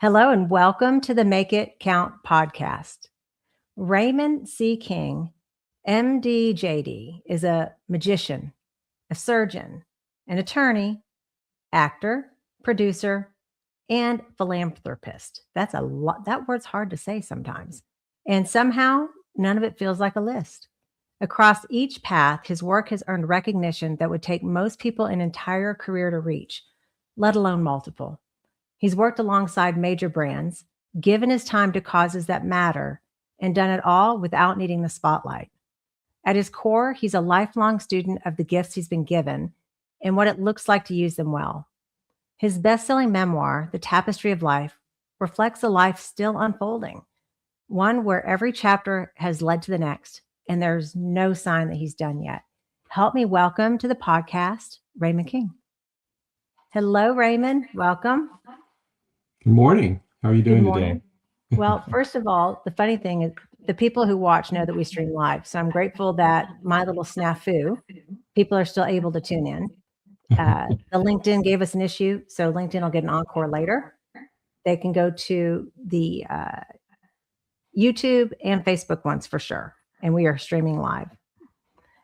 Hello and welcome to the Make It Count podcast. Raymund C. King, MD JD, is a magician, a surgeon, an attorney, actor, producer, and philanthropist. That's a lot. That word's hard to say sometimes. And somehow, none of it feels like a list. Across each path, his work has earned recognition that would take most people an entire career to reach, let alone multiple. He's worked alongside major brands, given his time to causes that matter, and done it all without needing the spotlight. At his core, he's a lifelong student of the gifts he's been given and what it looks like to use them well. His best-selling memoir, The Tapestry of Life, reflects a life still unfolding, one where every chapter has led to the next, and there's no sign that he's done yet. Help me welcome to the podcast, Raymund King. Hello, Raymund. Welcome. Good morning. How are you doing today? Well, first of all, the funny thing is the people who watch know that we stream live. So I'm grateful that my little snafu, people are still able to tune in. The LinkedIn gave us an issue, so LinkedIn will get an encore later. They can go to the YouTube and Facebook ones for sure. And we are streaming live.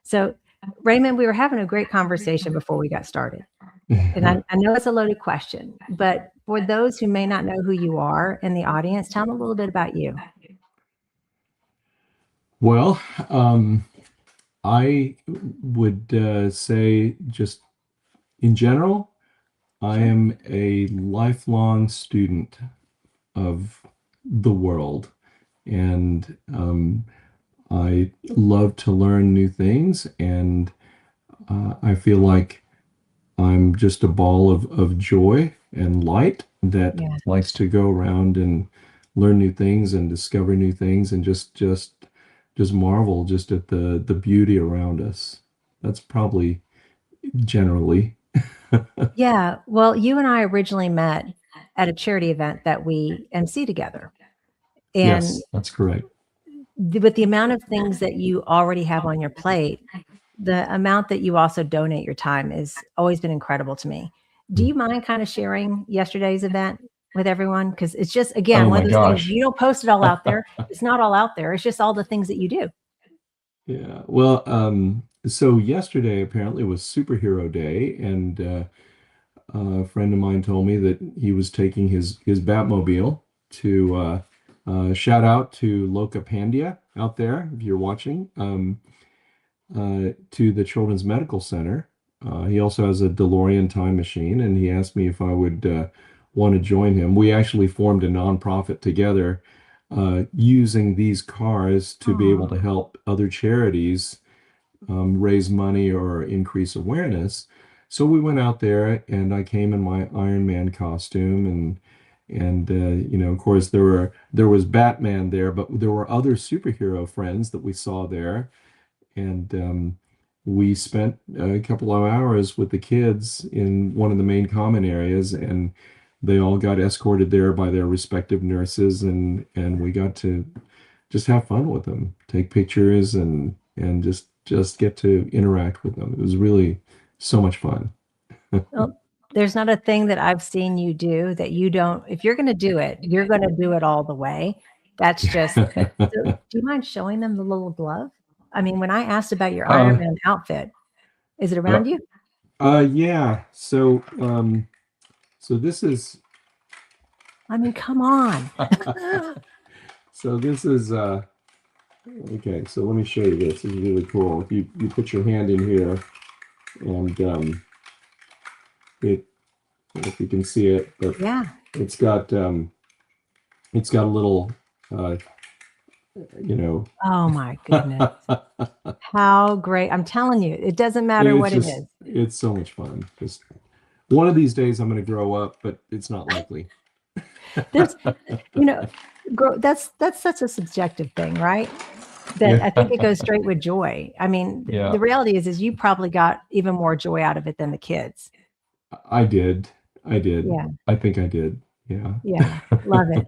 So Raymund, we were having a great conversation before we got started. And I know it's a loaded question, but for those who may not know who you are in the audience, tell them a little bit about you. Well, I would say just in general, I am a lifelong student of the world, and I love to learn new things, and I feel like I'm just a ball of joy and light that likes to go around and learn new things and discover new things and just marvel just at the beauty around us. That's probably generally. Yeah. Well, you and I originally met at a charity event that we MC together. And yes, that's correct. With the amount of things that you already have on your plate, the amount that you also donate your time has always been incredible to me. Do you mind kind of sharing yesterday's event with everyone? Because it's just, again, one of those things, you don't post it all out there. It's not all out there. It's just all the things that you do. Yeah. Well, so yesterday apparently was Superhero Day, and a friend of mine told me that he was taking his Batmobile to shout out to Loca Pandia out there, if you're watching. To the Children's Medical Center. He also has a DeLorean time machine, and he asked me if I would want to join him. We actually formed a nonprofit together using these cars to be able to help other charities raise money or increase awareness. So we went out there, and I came in my Iron Man costume, and of course there was Batman there, but there were other superhero friends that we saw there. And we spent a couple of hours with the kids in one of the main common areas, and they all got escorted there by their respective nurses, and we got to just have fun with them, take pictures, and just get to interact with them. It was really so much fun. Well, there's not a thing that I've seen you do that you don't. If you're going to do it, you're going to do it all the way. That's just. So, do you mind showing them the little glove? I mean, when I asked about your Iron Man outfit, is it around you? Yeah. So this is. I mean, come on. So this is okay. So let me show you this. This is really cool. If you put your hand in here, and if you can see it, but yeah, it's got a little. Oh my goodness. How great. I'm telling you, it doesn't matter what it is. It's so much fun. Just one of these days I'm going to grow up, but it's not likely. That's such a subjective thing, right? That I think it goes straight with joy. I mean, the reality is you probably got even more joy out of it than the kids. I did. Yeah. I think I did. Yeah. Yeah. Love it.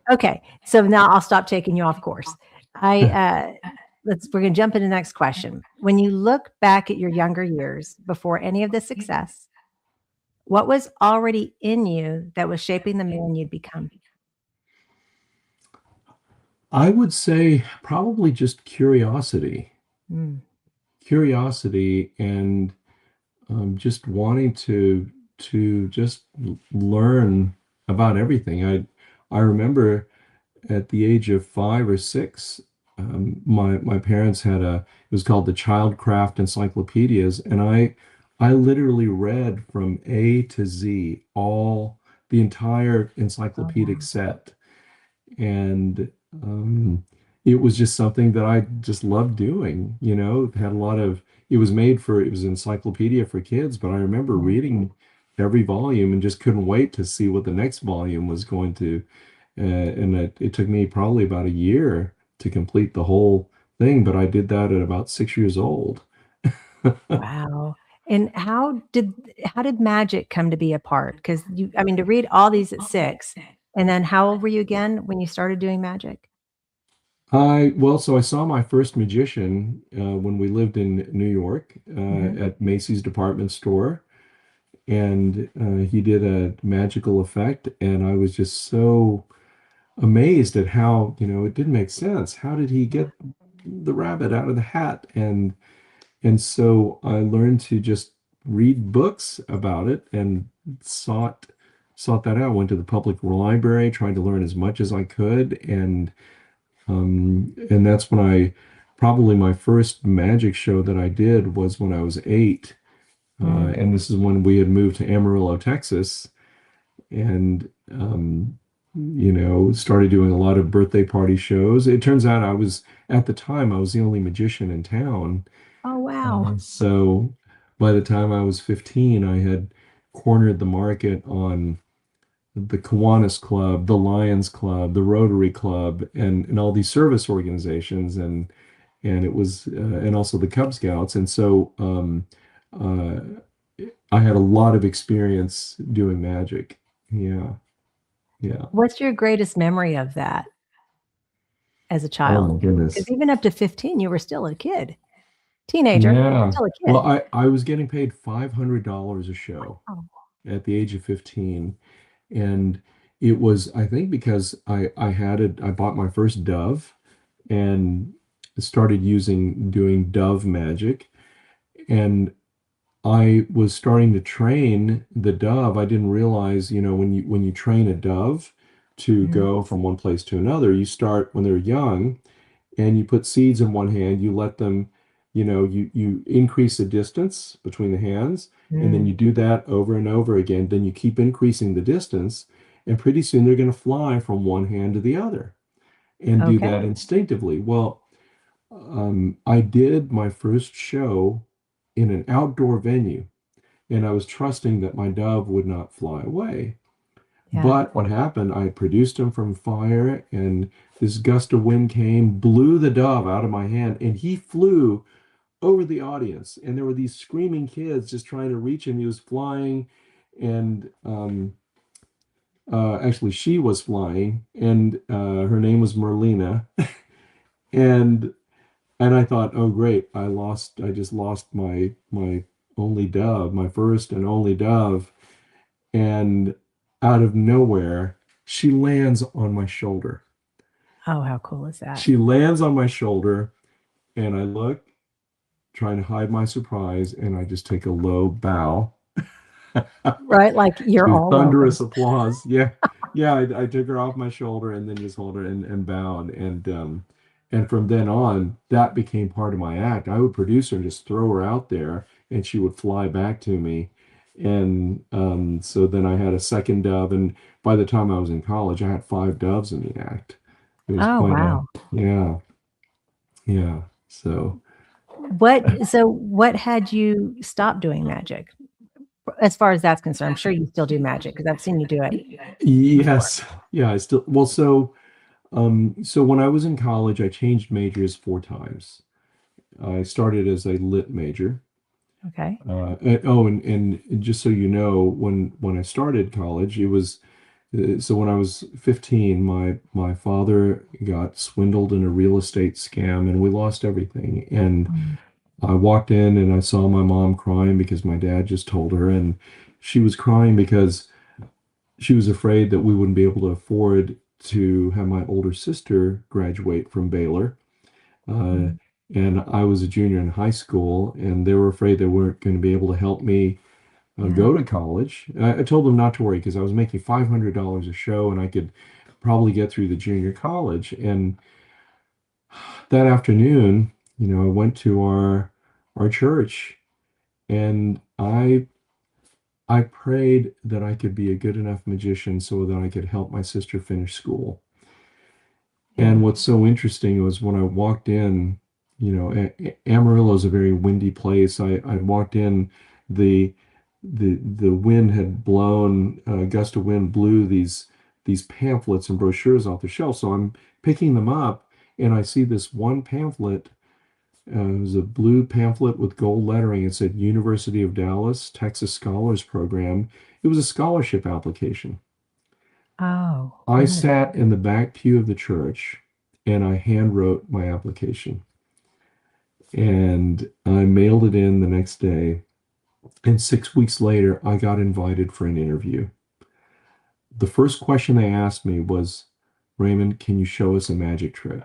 Okay. So now I'll stop taking you off course. We're going to jump into the next question. When you look back at your younger years before any of the success, what was already in you that was shaping the man you'd become? I would say probably just curiosity, Mm. curiosity, and just wanting to just learn about everything. I remember at the age of 5 or 6, my parents had it was called the Childcraft Encyclopedias, and I literally read from A to Z all the entire Oh, encyclopedic wow. set, and it was just something that I just loved doing. It had a lot of it was an encyclopedia for kids, but I remember Yeah. reading every volume and just couldn't wait to see what the next volume was going to. And it took me probably about a year to complete the whole thing, but I did that at about 6 years old. Wow. And how did magic come to be a part? Because I mean, to read all these at 6, and then how old were you again when you started doing magic? So I saw my first magician when we lived in New York Mhm. at Macy's department store, and he did a magical effect, and I was just so amazed at how, it didn't make sense. How did he Yeah. get the rabbit out of the hat? And so I learned to just read books about it and sought that out. Went to the public library, tried to learn as much as I could, and that's when I probably my first magic show that I did was when I was 8. Mm. And this is when we had moved to Amarillo, Texas, and started doing a lot of birthday party shows. It turns out at the time I was the only magician in town. Oh, wow. So by the time I was 15, I had cornered the market on the Kiwanis Club, the Lions Club, the Rotary Club, and all these service organizations, and it was and also the Cub Scouts. And so uh, I had a lot of experience doing magic. Yeah, yeah. What's your greatest memory of that as a Oh child? my Because goodness. even up to 15, you were still a kid. Teenager, but Yeah. still a Well, kid. I was getting paid $500 a show Oh. at the age of 15. And it was, I think, because I bought my first dove and started doing dove magic. And I was starting to train the dove. I didn't realize, when you train a dove to Mhm. go from one place to another, you start when they're young and you put seeds in one hand, you let them, you increase the distance between the hands, and then Mm. you do that over and over again. Then you keep increasing the distance, and pretty soon they're going to fly from one hand to the other and do Okay. that instinctively. Well, I did my first show in an outdoor venue, and I was trusting that my dove would not fly away. Yeah. But what happened, I produced him from fire, and this gust of wind came, blew the dove out of my hand, and he flew over the audience. And there were these screaming kids just trying to reach him. He was flying, and actually, she was flying, and her name was Merlina. And I thought, oh great, I just lost my only dove, my first and only dove. And out of nowhere, she lands on my shoulder. Oh, how cool is that? She lands on my shoulder, and I look, trying to hide my surprise, and I just take a low bow Right? Like, you're to all welcome. thunderous applause. Yeah, yeah. I took her off my shoulder and then just hold her and bowed, and from then on, that became part of my act. I would produce her and just throw her out there, and she would fly back to me. And so then I had a second dove, and by the time I was in college, I had 5 doves in the act. It was Oh, quite a wow. yeah, yeah. So What had you stop doing magic? As far as that's concerned, I'm sure you still do magic because I've seen you do it before. yes, yeah. I still well, so when I was in college, I changed majors 4 times. I started as a lit major. Okay. And just so you know, when I started college, it was so when I was 15, my father got swindled in a real estate scam, and we lost everything. And Mm. I walked in and I saw my mom crying because my dad just told her, and she was crying because she was afraid that we wouldn't be able to afford to have my older sister graduate from Baylor. Uh, Mm. and I was a junior in high school, and they were afraid they weren't going to be able to help me Yeah. go to college. I told them not to worry because I was making $500 a show, and I could probably get through the junior college. And that afternoon, I went to our church, and I prayed that I could be a good enough magician so that I could help my sister finish school. Yeah. And what's so interesting was when I walked in, Amarillo is a very windy place. I'd walked in, the the wind had blown, a gust of wind blew these pamphlets and brochures off the shelf. So I'm picking them up, and I see this one pamphlet. It was a blue pamphlet with gold lettering. It said University of Dallas, Texas Scholars Program. It was a scholarship application. Oh, I goodness. sat in the back pew of the church and I hand wrote my application. And I mailed it in the next day. And 6 weeks later, I got invited for an interview. The first question they asked me was, Raymond, can you show us a magic trick?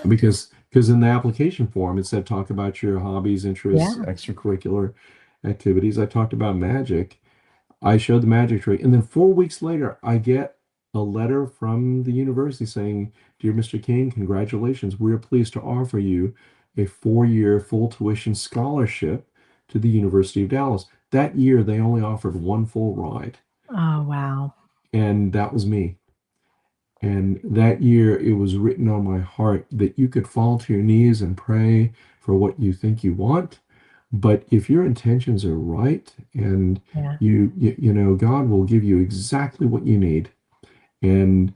Because in the application form, it said talk about your hobbies, interests, Yeah. extracurricular activities. I talked about magic. I showed the magic trick. And then 4 weeks later, I get a letter from the university saying, Dear Mr. King, congratulations. We are pleased to offer you a 4-year full tuition scholarship to the University of Dallas. That year, they only offered one full ride, Oh, wow. and that was me. And that year, it was written on my heart that you could fall to your knees and pray for what you think you want. But if your intentions are right, and Yeah. God will give you exactly what you need. And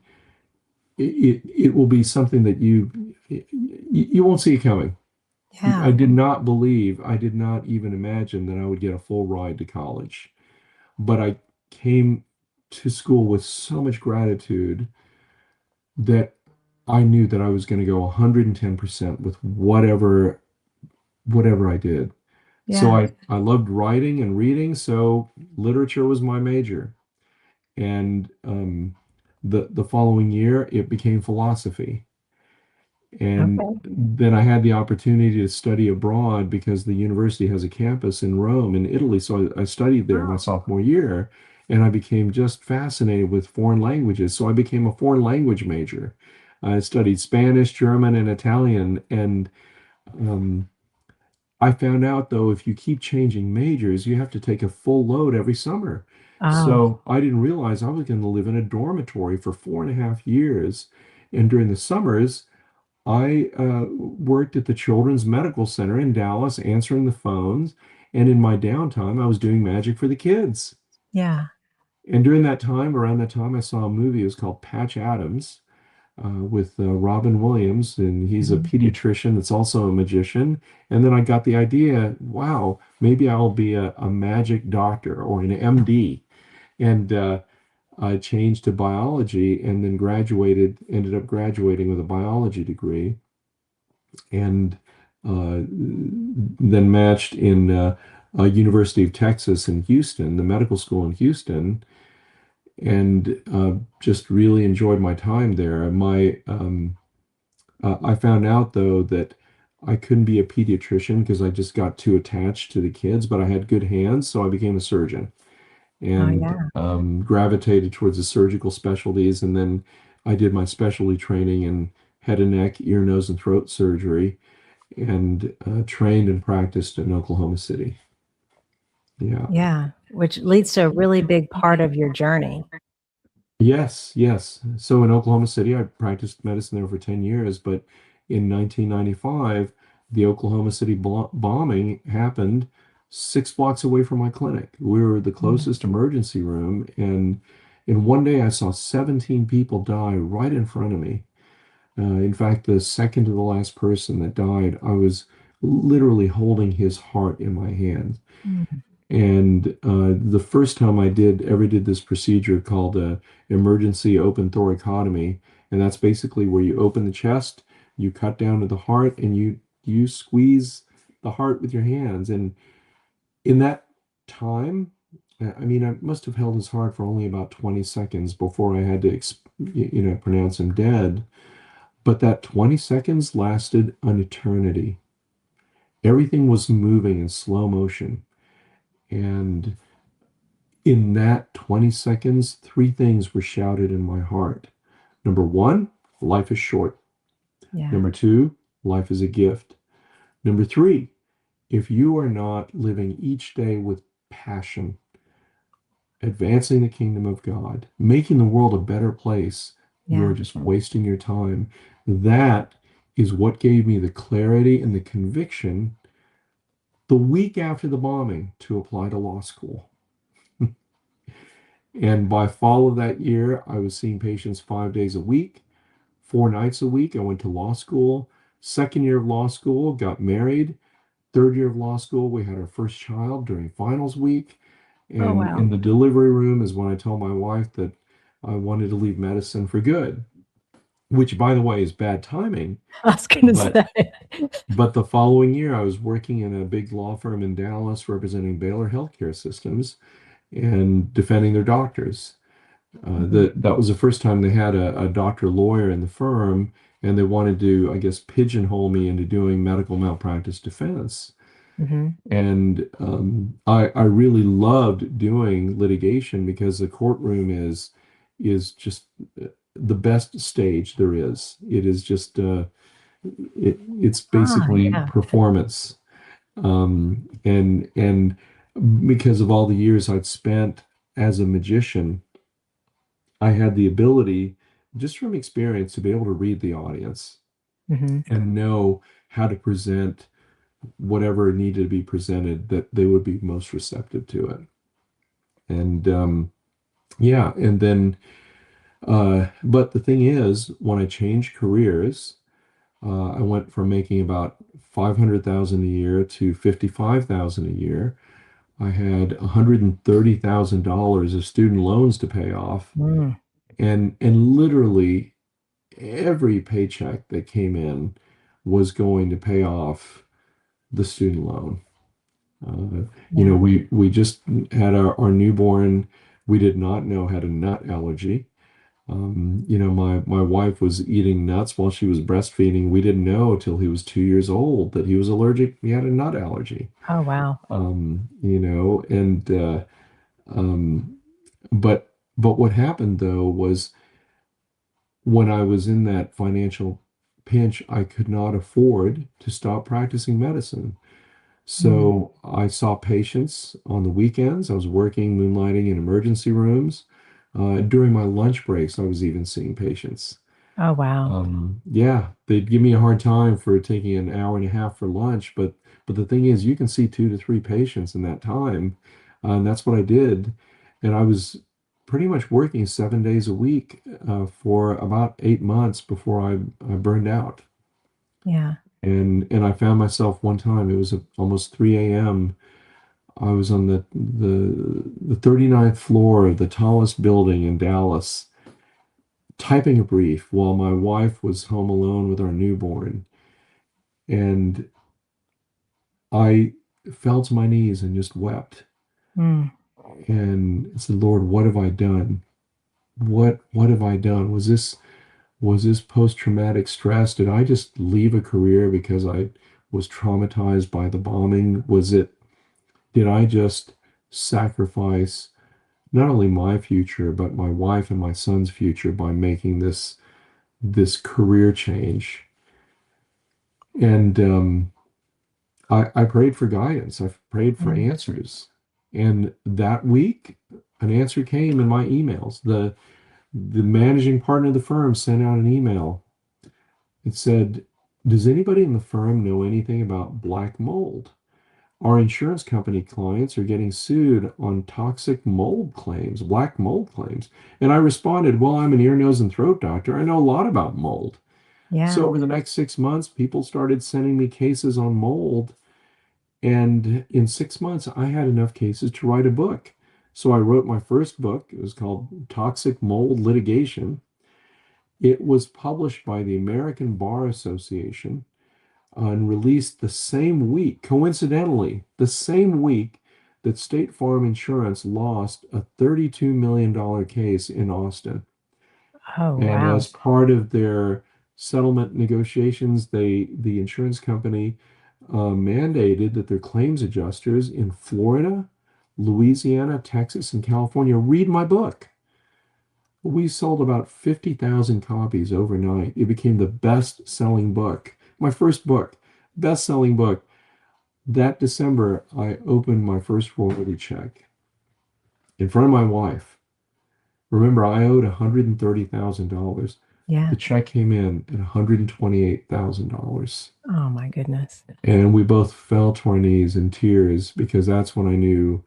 it will be something that you won't see it coming. I Yeah. did not believe, I did not even imagine that I would get a full ride to college. But I came to school with so much gratitude that I knew that I was going to go 110% with whatever I did. So Yeah. I loved writing and reading, so literature was my major. And the following year, it became philosophy. And Okay. then I had the opportunity to study abroad because the university has a campus in Rome, in Italy. So I studied there my Oh, sophomore year, and I became just fascinated with foreign languages. So I became a foreign language major. I studied Spanish, German, and Italian. And um, I found out, though, if you keep changing majors, you have to take a full load every summer. oh, So I didn't realize I was going to live in a dormitory for 4.5 years. And during the summers, I worked at the Children's Medical Center in Dallas, answering the phones. And in my downtime, I was doing magic for the kids. yeah. And during that time, around that time, I saw a movie. It was called Patch Adams, with Robin Williams, and he's a Mhm. pediatrician that's also a magician. And then I got the idea, wow, maybe I'll be a magic doctor or an MD. And I changed to biology and then ended up graduating with a biology degree, and then matched in University of Texas in Houston, the medical school in Houston, and just really enjoyed my time there. I found out, though, that I couldn't be a pediatrician because I just got too attached to the kids, but I had good hands, so I became a surgeon Oh, and yeah. gravitated towards the surgical specialties. And then I did my specialty training in head and neck, ear, nose, and throat surgery, and trained and practiced in Oklahoma City. Yeah. Yeah. Which leads to a really big part of your journey. Yes, yes. So in Oklahoma City, I practiced medicine there for 10 years, but in 1995, the Oklahoma City bombing happened 6 blocks away from my clinic. We were the Mm. closest emergency room, and in one day, I saw 17 people die right in front of me. In fact, the second to the last person that died, I was literally holding his heart in my hand. Mm. And the first time ever did this procedure called a emergency open thoracotomy, and that's basically where you open the chest, you cut down to the heart, and you squeeze the heart with your hands. And in that time, I mean, I must have held his heart for only about 20 seconds before I had to, pronounce him dead. But that 20 seconds lasted an eternity. Everything was moving in slow motion. And in that 20 seconds, three things were shouted in my heart. Number one, life is short. Yeah. Number two, life is a gift. Number three, if you are not living each day with passion, advancing the kingdom of God, making the world a better place, you are Yeah. just wasting your time. That is what gave me the clarity and the conviction the week after the bombing to apply to law school. And by fall of that year, I was seeing patients 5 days a week, 4 nights a week. I went to law school. Second year of law school, got married. Third year of law school, we had our first child during finals week. Oh, And wow. in the delivery room is when I told my wife that I wanted to leave medicine for good, which, by the way, is bad timing. I was going to But say. but the following year, I was working in a big law firm in Dallas representing Baylor Healthcare Systems and defending their doctors. Mhm. That was the first time they had a doctor lawyer in the firm, and they wanted to, I guess, pigeonhole me into doing medical malpractice defense. Mhm. And I really loved doing litigation because the courtroom is just the best stage there is. It is just it's Ah, basically yeah. performance. And because of all the years I'd spent as a magician, I had the ability, just from experience, to be able to read the audience Mhm. and know how to present whatever needed to be presented that they would be most receptive to it. And yeah, and then, but the thing is, when I changed careers, I went from making about 500,000 a year to 55,000 a year. I had $130,000 of student loans to pay off, Mm. and literally every paycheck that came in was going to pay off the student loan. Yeah. We just had our newborn. We did not know had a nut allergy. My wife was eating nuts while she was breastfeeding. We didn't know till he was 2 years old that he was allergic. He had a nut allergy. Oh, wow. And um, but what happened though was when I was in that financial pinch, I could not afford to stop practicing medicine. Mm. So I saw patients on the weekends. I was working, moonlighting in emergency rooms. During my lunch breaks, I was even seeing patients. Oh, wow. Yeah, they'd give me a hard time for taking an hour and a half for lunch, but the thing is, you can see 2 to 3 patients in that time, and that's what I did. And I was pretty much working 7 days a week for about 8 months before I burned out. Yeah. And I found myself one time, it was almost 3 a.m. I was on the 39th floor of the tallest building in Dallas, typing a brief while my wife was home alone with our newborn. And I fell to my knees and just wept Mm. and said, Lord, what have I done? What have I done? Was this post-traumatic stress? Did I just leave a career because I was traumatized by the bombing? Did I just sacrifice not only my future, but my wife and my son's future by making this career change? And I prayed for guidance. I prayed for Mm. answers. And that week, an answer came in my emails. The managing partner of the firm sent out an email. It said, does anybody in the firm know anything about black mold? Our insurance company clients are getting sued on toxic mold claims, black mold claims. And I responded, well, I'm an ear, nose, and throat doctor. I know a lot about mold. So Yeah. over the next 6 months, people started sending me cases on mold. And in 6 months, I had enough cases to write a book. So I wrote my first book. It was called Toxic Mold Litigation. It was published by the American Bar Association and released the same week, coincidentally, the same week that State Farm Insurance lost a $32 million case in Austin. Oh, And wow. as part of their settlement negotiations, the insurance company mandated that their claims adjusters in Florida, Louisiana, Texas, and California read my book. We sold about 50,000 copies overnight. It became the best-selling book. My first book, best-selling book. That December, I opened my first royalty check in front of my wife. Remember, I owed $130,000. Yeah. The check came in at $128,000. Oh, my goodness. And we both fell to our knees in tears because that's when I knew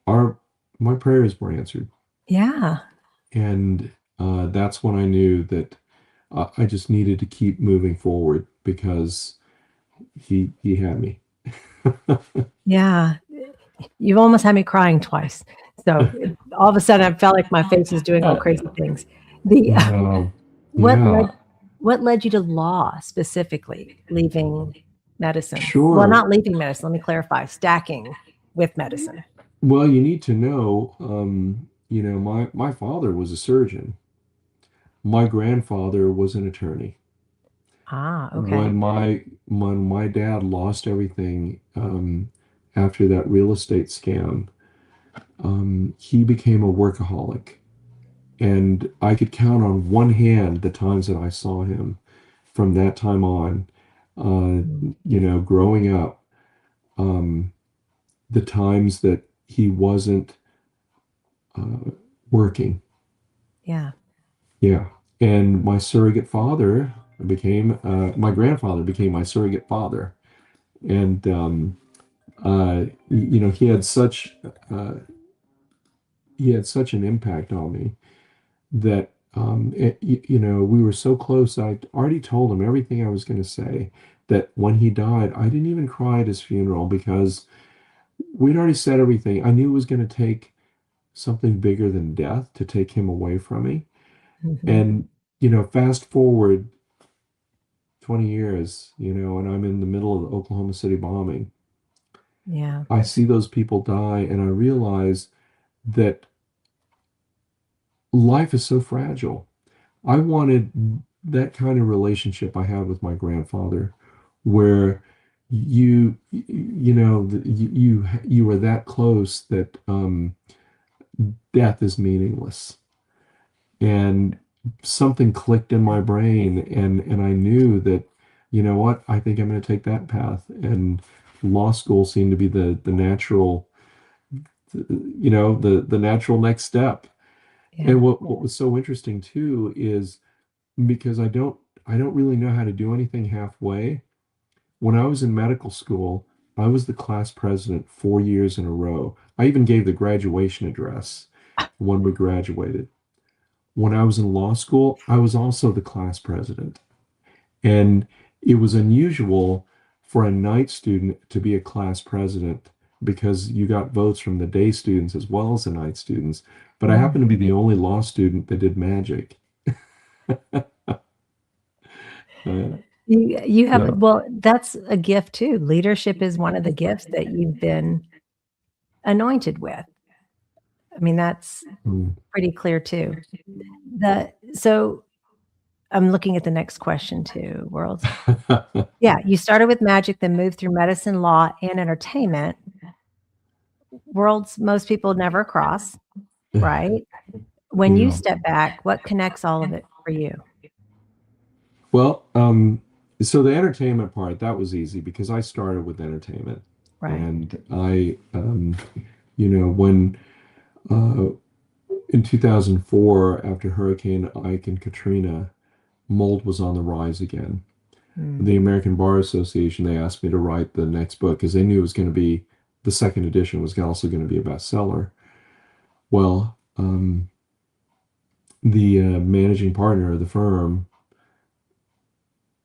our my prayers were answered. Yeah. And that's when I knew that I just needed to keep moving forward because he had me. Yeah. You've almost had me crying twice. So all of a sudden, I felt like my face was doing all crazy things. The No, what led yeah, what led you to law specifically, leaving medicine? Well, sure. not leaving medicine. Let me clarify. Stacking with medicine. Well, you need to know, my father was a surgeon. My grandfather was an attorney. Ah, okay. When my dad lost everything after that real estate scam, he became a workaholic. And I could count on one hand the times that I saw him from that time on, Mm, growing up, um, the times that he wasn't uh, working. yeah. Yeah. And my surrogate father my grandfather became my surrogate father. And, he had uh, such an impact on me that, we were so close. I already told him everything I was going to say, that when he died, I didn't even cry at his funeral because we'd already said everything. I knew it was going to take something bigger than death to take him away from me. Hmm. And, fast forward 20 years, and I'm in the middle of the Oklahoma City bombing. Yeah. I see those people die and I realize that life is so fragile. I wanted that kind of relationship I had with my grandfather, where you were that close that death is meaningless. And something clicked in my brain, and I knew that, you know what, I think I'm going to take that path. And law school seemed to be the natural, the natural next step. Yeah. And what was so interesting too is because I don't really know how to do anything halfway. When I was in medical school, I was the class president 4 years in a row. I even gave the graduation address when we graduated. When I was in law school, I was also the class president. And it was unusual for a night student to be a class president because you got votes from the day students as well as the night students. But I Mm. happened to be the only law student that did magic. Uh, You have, so, well, that's a gift too. Leadership is one of the gifts that you've been anointed with. I mean, that's mm. pretty clear too. So I'm looking at the next question too, Worlds. Yeah, you started with magic, then moved through medicine, law, and entertainment. Worlds most people never cross, right? When you Yeah. step back, what connects all of it for you? Well, so the entertainment part, that was easy because I started with entertainment. Right. And when uh, in 2004, after Hurricane Ike and Katrina, mold was on the rise again. Mm, The American Bar Association, they asked me to write the next book because they knew it was going to be, the second edition was also going to be a bestseller. Well, the managing partner of the firm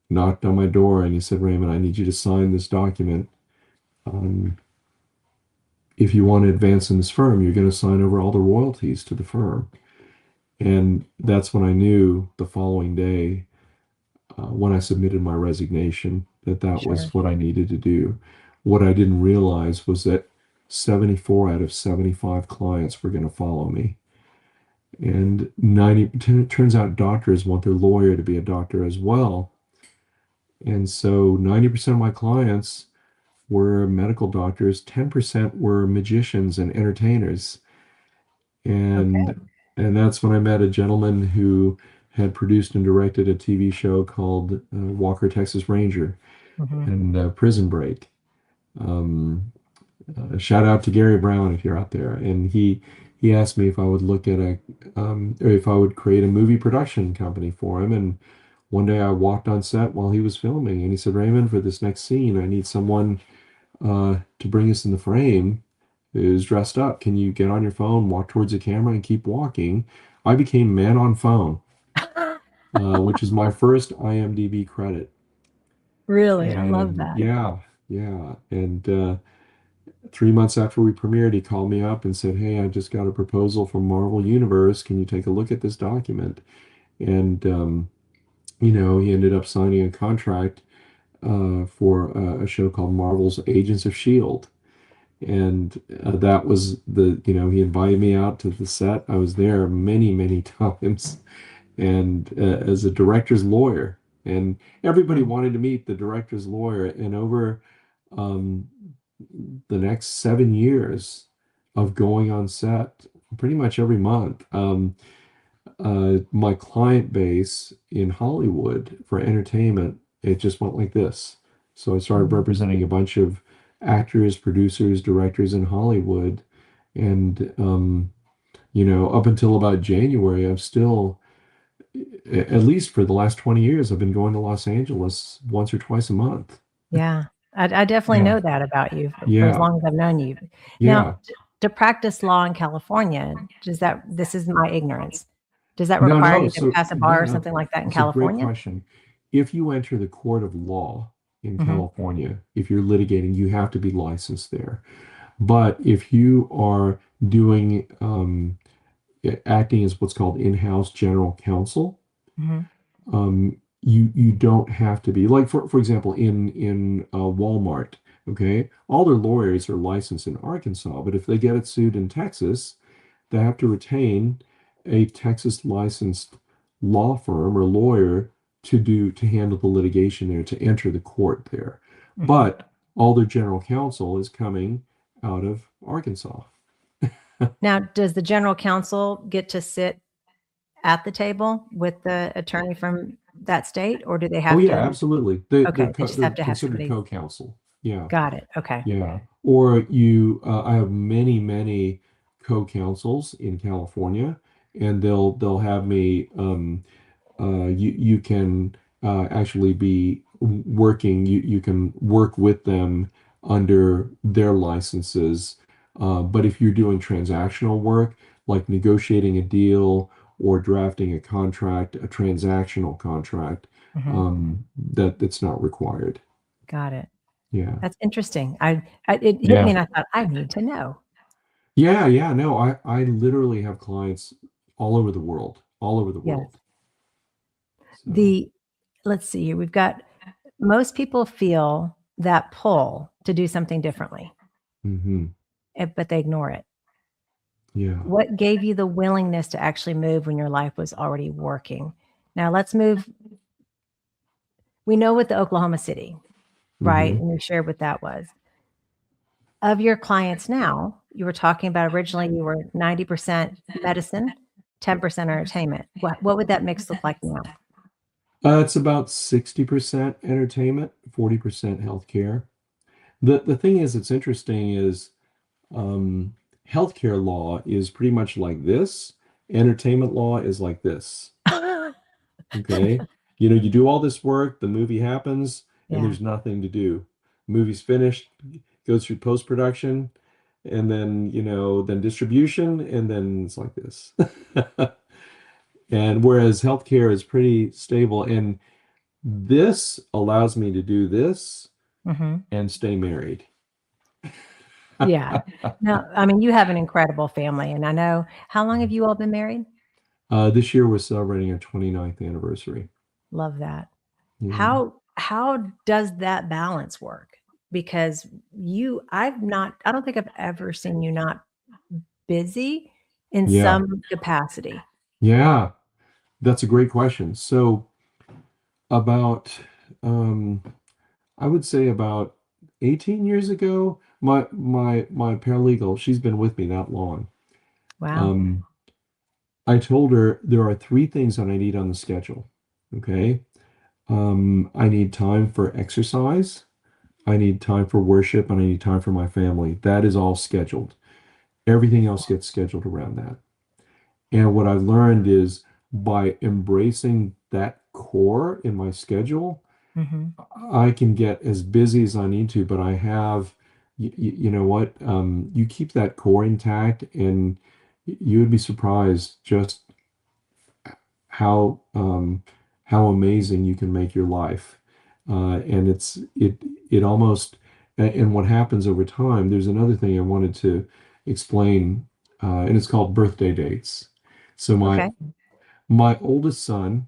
knocked on my door and he said, Raymond, I need you to sign this document. Um, if you want to advance in this firm, you're going to sign over all the royalties to the firm. And that's when I knew the following day, when I submitted my resignation, that was sure. what I needed to do. What I didn't realize was that 74 out of 75 clients were going to follow me. And 90 turns out doctors want their lawyer to be a doctor as well. And so 90% of my clients were medical doctors, 10% were magicians and entertainers. Okay. And that's when I met a gentleman who had produced and directed a TV show called Walker, Texas Ranger Hmm. and Prison Break. Um, Shout out to Gary Brown if you're out there. And he asked me if I would look at or if I would create a movie production company for him. And one day I walked on set while he was filming, and he said, "Raymond, for this next scene, I need someone to bring us in the frame who's dressed up. Can you get on your phone, walk towards the camera, and keep walking?" I became man on phone, which is my first IMDb credit. Really, I love And that. yeah, yeah. And 3 months after we premiered, he called me up and said, "Hey, I just got a proposal from Marvel Universe. Can you take a look at this document?" And he ended up signing a contract for a show called Marvel's Agents of Shield. And that was he invited me out to the set. I was there many, many times, and as a director's lawyer. And everybody Mm. wanted to meet the director's lawyer. And over um, the next 7 years of going on set pretty much every month, my client base in Hollywood for entertainment, it just went like this. So I started Mm. representing a bunch of actors, producers, directors in Hollywood. And, up until about January, I'm still, at least for the last 20 years, I've been going to Los Angeles once or twice a month. Yeah, I definitely Yeah. know that about you for as Yeah. long as I've known you. Now, Yeah. to practice law in California, this is my ignorance. Does that No, require no. you to So, pass a yeah, bar or no. something like that in It's a great California? question. If you enter the court of law in Mhm, California, if you're litigating, you have to be licensed there. But if you are doing acting as what's called in-house general counsel, mhm, you don't have to be, like, for example, in Walmart. Okay, all their lawyers are licensed in Arkansas, but if they get it sued in Texas, they have to retain a Texas licensed law firm or lawyer to handle the litigation there, to enter the court there. mhm. But all their general counsel is coming out of Arkansas. Now, does the general counsel get to sit at the table with the attorney from that state, or do they Oh have yeah, to? absolutely. Okay, they just They're have to have considered somebody. co-counsel. Yeah. Got it. Okay. Yeah. Or I have many, many co-counsels in California, and they'll have me. You can actually be working. You can work with them under their licenses. But if you're doing transactional work, like negotiating a deal or drafting a contract, a transactional contract, Mhm. that's not required. Got it. Yeah. That's interesting. It hit me Yeah. and I thought, "I need to know." Yeah, yeah, no, I literally have clients all over the world, all over the Yes. world. So, The let's see here, we've got most people feel that pull to do something differently, hmm but they ignore it. yeah. What gave you the willingness to actually move when your life was already working? Now let's move. We know what the Oklahoma City, right? hmm And you shared what that was. Of your clients now, you were talking about originally you were 90% medicine, 10% entertainment. What would that mix look like now? It's about 60% entertainment, 40% healthcare. The thing is, it's interesting is um, healthcare law is pretty much like this. Entertainment law is like this. Okay. You do all this work, the movie happens, and Yeah, there's nothing to do. Movie's finished, goes through post-production, and then distribution, and then it's like this. And whereas healthcare is pretty stable, and this allows me to do this mhm, and stay married. yeah. No, I mean, you have an incredible family, and I know how long have you all been married? This year we're celebrating our 29th anniversary. Love that. Yeah. How does that balance work? because I don't think I've ever seen you not busy in Yeah. some capacity. Yeah. That's a great question. So about, um, I would say about 18 years ago, my paralegal, she's been with me that long. Wow. Um, I told her there are three things that I need on the schedule. Okay. I need time for exercise, I need time for worship, and I need time for my family. That is all scheduled. Everything else gets scheduled around that. And what I've learned is by embracing that core in my schedule, Hmm. I can get as busy as I need to, but I have, you know what? You keep that core intact, and you would be surprised just how how amazing you can make your life. And it almost and what happens over time. There's another thing I wanted to explain, and it's called birthday dates. So Okay. my oldest son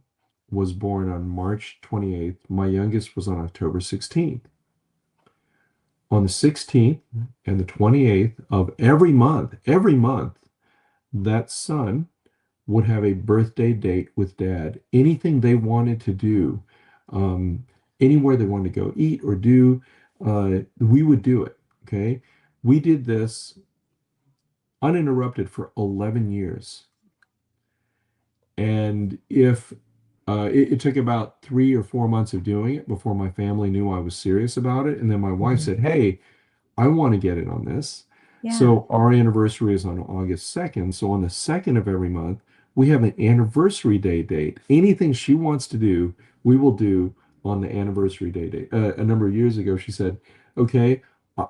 was born on March 28th. My youngest was on October 16th. On the 16th and the 28th of every month, that son would have a birthday date with dad. Anything they wanted to do, um, anywhere they wanted to go eat or do, we would do it. Okay. We did this uninterrupted for 11 years. And if it took about 3 or 4 months of doing it before my family knew I was serious about it. And then my wife Hmm. said, "Hey, I want to get in on this." Yeah. So our anniversary is on August 2nd. So on the 2nd of every month, we have an anniversary day date. Anything she wants to do, we will do on the anniversary day date. A number of years ago, she said, "Okay,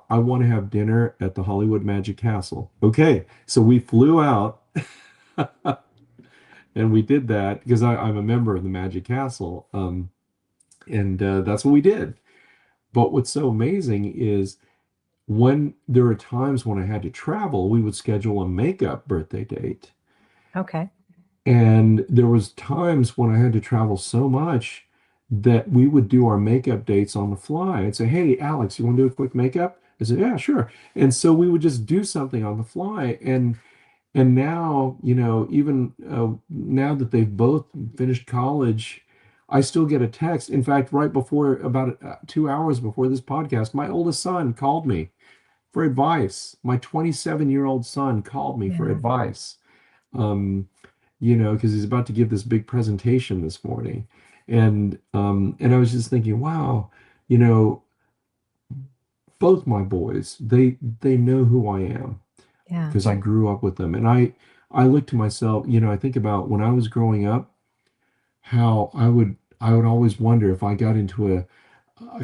I want to have dinner at the Hollywood Magic Castle." Okay, so we flew out and we did that because I'm a member of the Magic Castle. And that's what we did. But what's so amazing is when there are times when I had to travel, we would schedule a makeup birthday date. Okay. And there was times when I had to travel so much that we would do our makeup dates on the fly. I'd say, "Hey, Alex, you want to do a quick makeup?" I said, "Yeah, sure." And so we would just do something on the fly. And now, even now that they've both finished college, I still get a text. In fact, right before about 2 hours before this podcast, my oldest son called me for advice. My 27-year-old son called me for Yeah. advice, um, because he's about to give this big presentation this morning. And I was just thinking, wow, you know, both my boys, they know who I am Yeah. because I grew up with them. And I look to myself, I think about when I was growing up, how I would always wonder if I got into a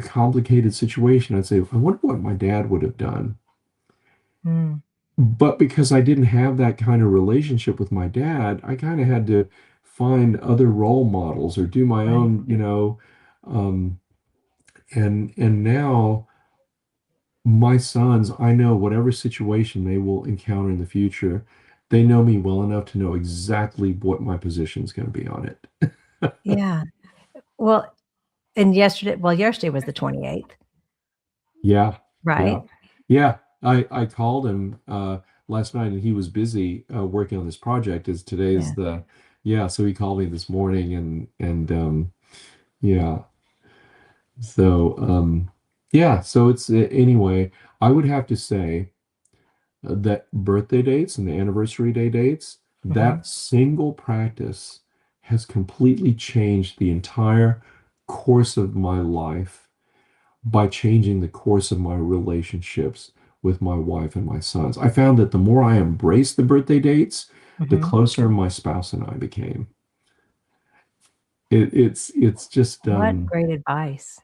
complicated situation. I'd say, I wonder what my dad would have done. Mm. But because I didn't have that kind of relationship with my dad, I kind of had to find other role models or do my Right. own, um, and now my sons, I know whatever situation they will encounter in the future, they know me well enough to know exactly what my position is going to be on it. Yeah. Well, yesterday was the 28th, Yeah, yeah, right? yeah. I called him last night and he was busy working on this project. As Yeah. today's the Yeah, so he called me this morning and yeah. So yeah, so it's anyway, I would have to say that birthday dates and the anniversary day dates, Hmm. that single practice has completely changed the entire course of my life by changing the course of my relationships with my wife and my sons. I found that the more I embraced the birthday dates, the Hmm. closer my spouse and I became. It's just What great advice.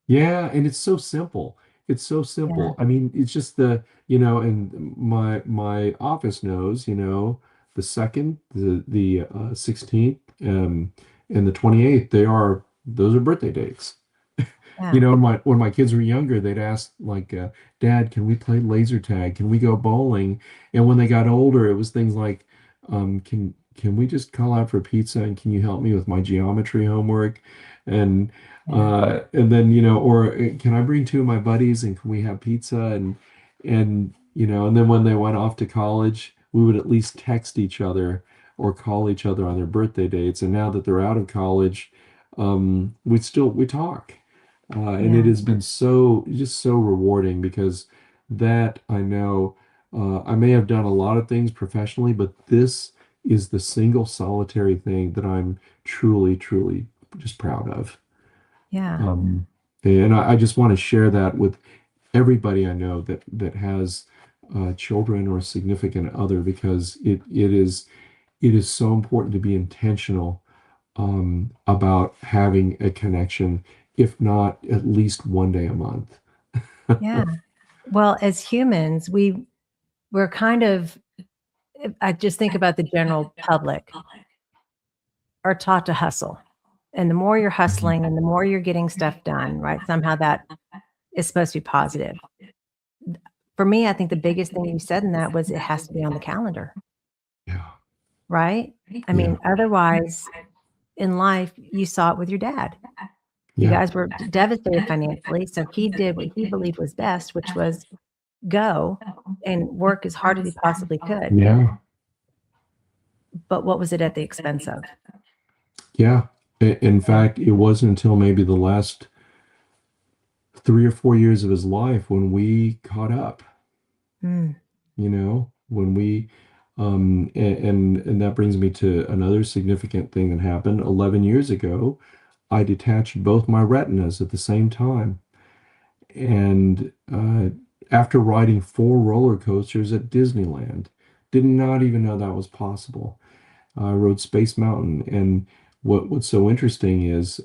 yeah, and it's so simple. It's so Yeah. simple. I mean, it's just and my office knows, the second, the 16th, and the 28th, those are birthday dates. Yeah. When my kids were younger, they'd ask like, "Dad, can we play laser tag? Can we go bowling?" And when they got older, it was things like, "Can we just call out for pizza and can you help me with my geometry homework?" And Yeah. And then, or can I bring two of my buddies and can we have pizza? And then when they went off to college, we would at least text each other or call each other on their birthday dates. And now that they're out of college, we talk. And it Yeah. has been just so rewarding because that I know I may have done a lot of things professionally, but this is the single solitary thing that I'm truly, truly just proud of. Yeah. Um, and I just want to share that with everybody I know that has children or a significant other because it is so important to be intentional about having a connection, if not at least one day a month. Yeah. Well, as humans, we're kind of, I just think about the general public are taught to hustle. And the more you're hustling and the more you're getting stuff done, right? Somehow that is supposed to be positive. For me, I think the biggest thing you said in that was it has to be on the calendar, Yeah, right? I yeah, mean, otherwise in life, you saw it with your dad. You yeah, guys were devastated financially. So he did what he believed was best, which was go and work as hard as he possibly could. yeah, But what was it at the expense of? yeah. In Yeah. fact, it wasn't until maybe the last 3 or 4 years of his life when we caught up. Mm. When we and that brings me to another significant thing that happened 11 years ago. I detached both my retinas at the same time. And after riding four roller coasters at Disneyland, did not even know that was possible. I rode Space Mountain, and what's so interesting is,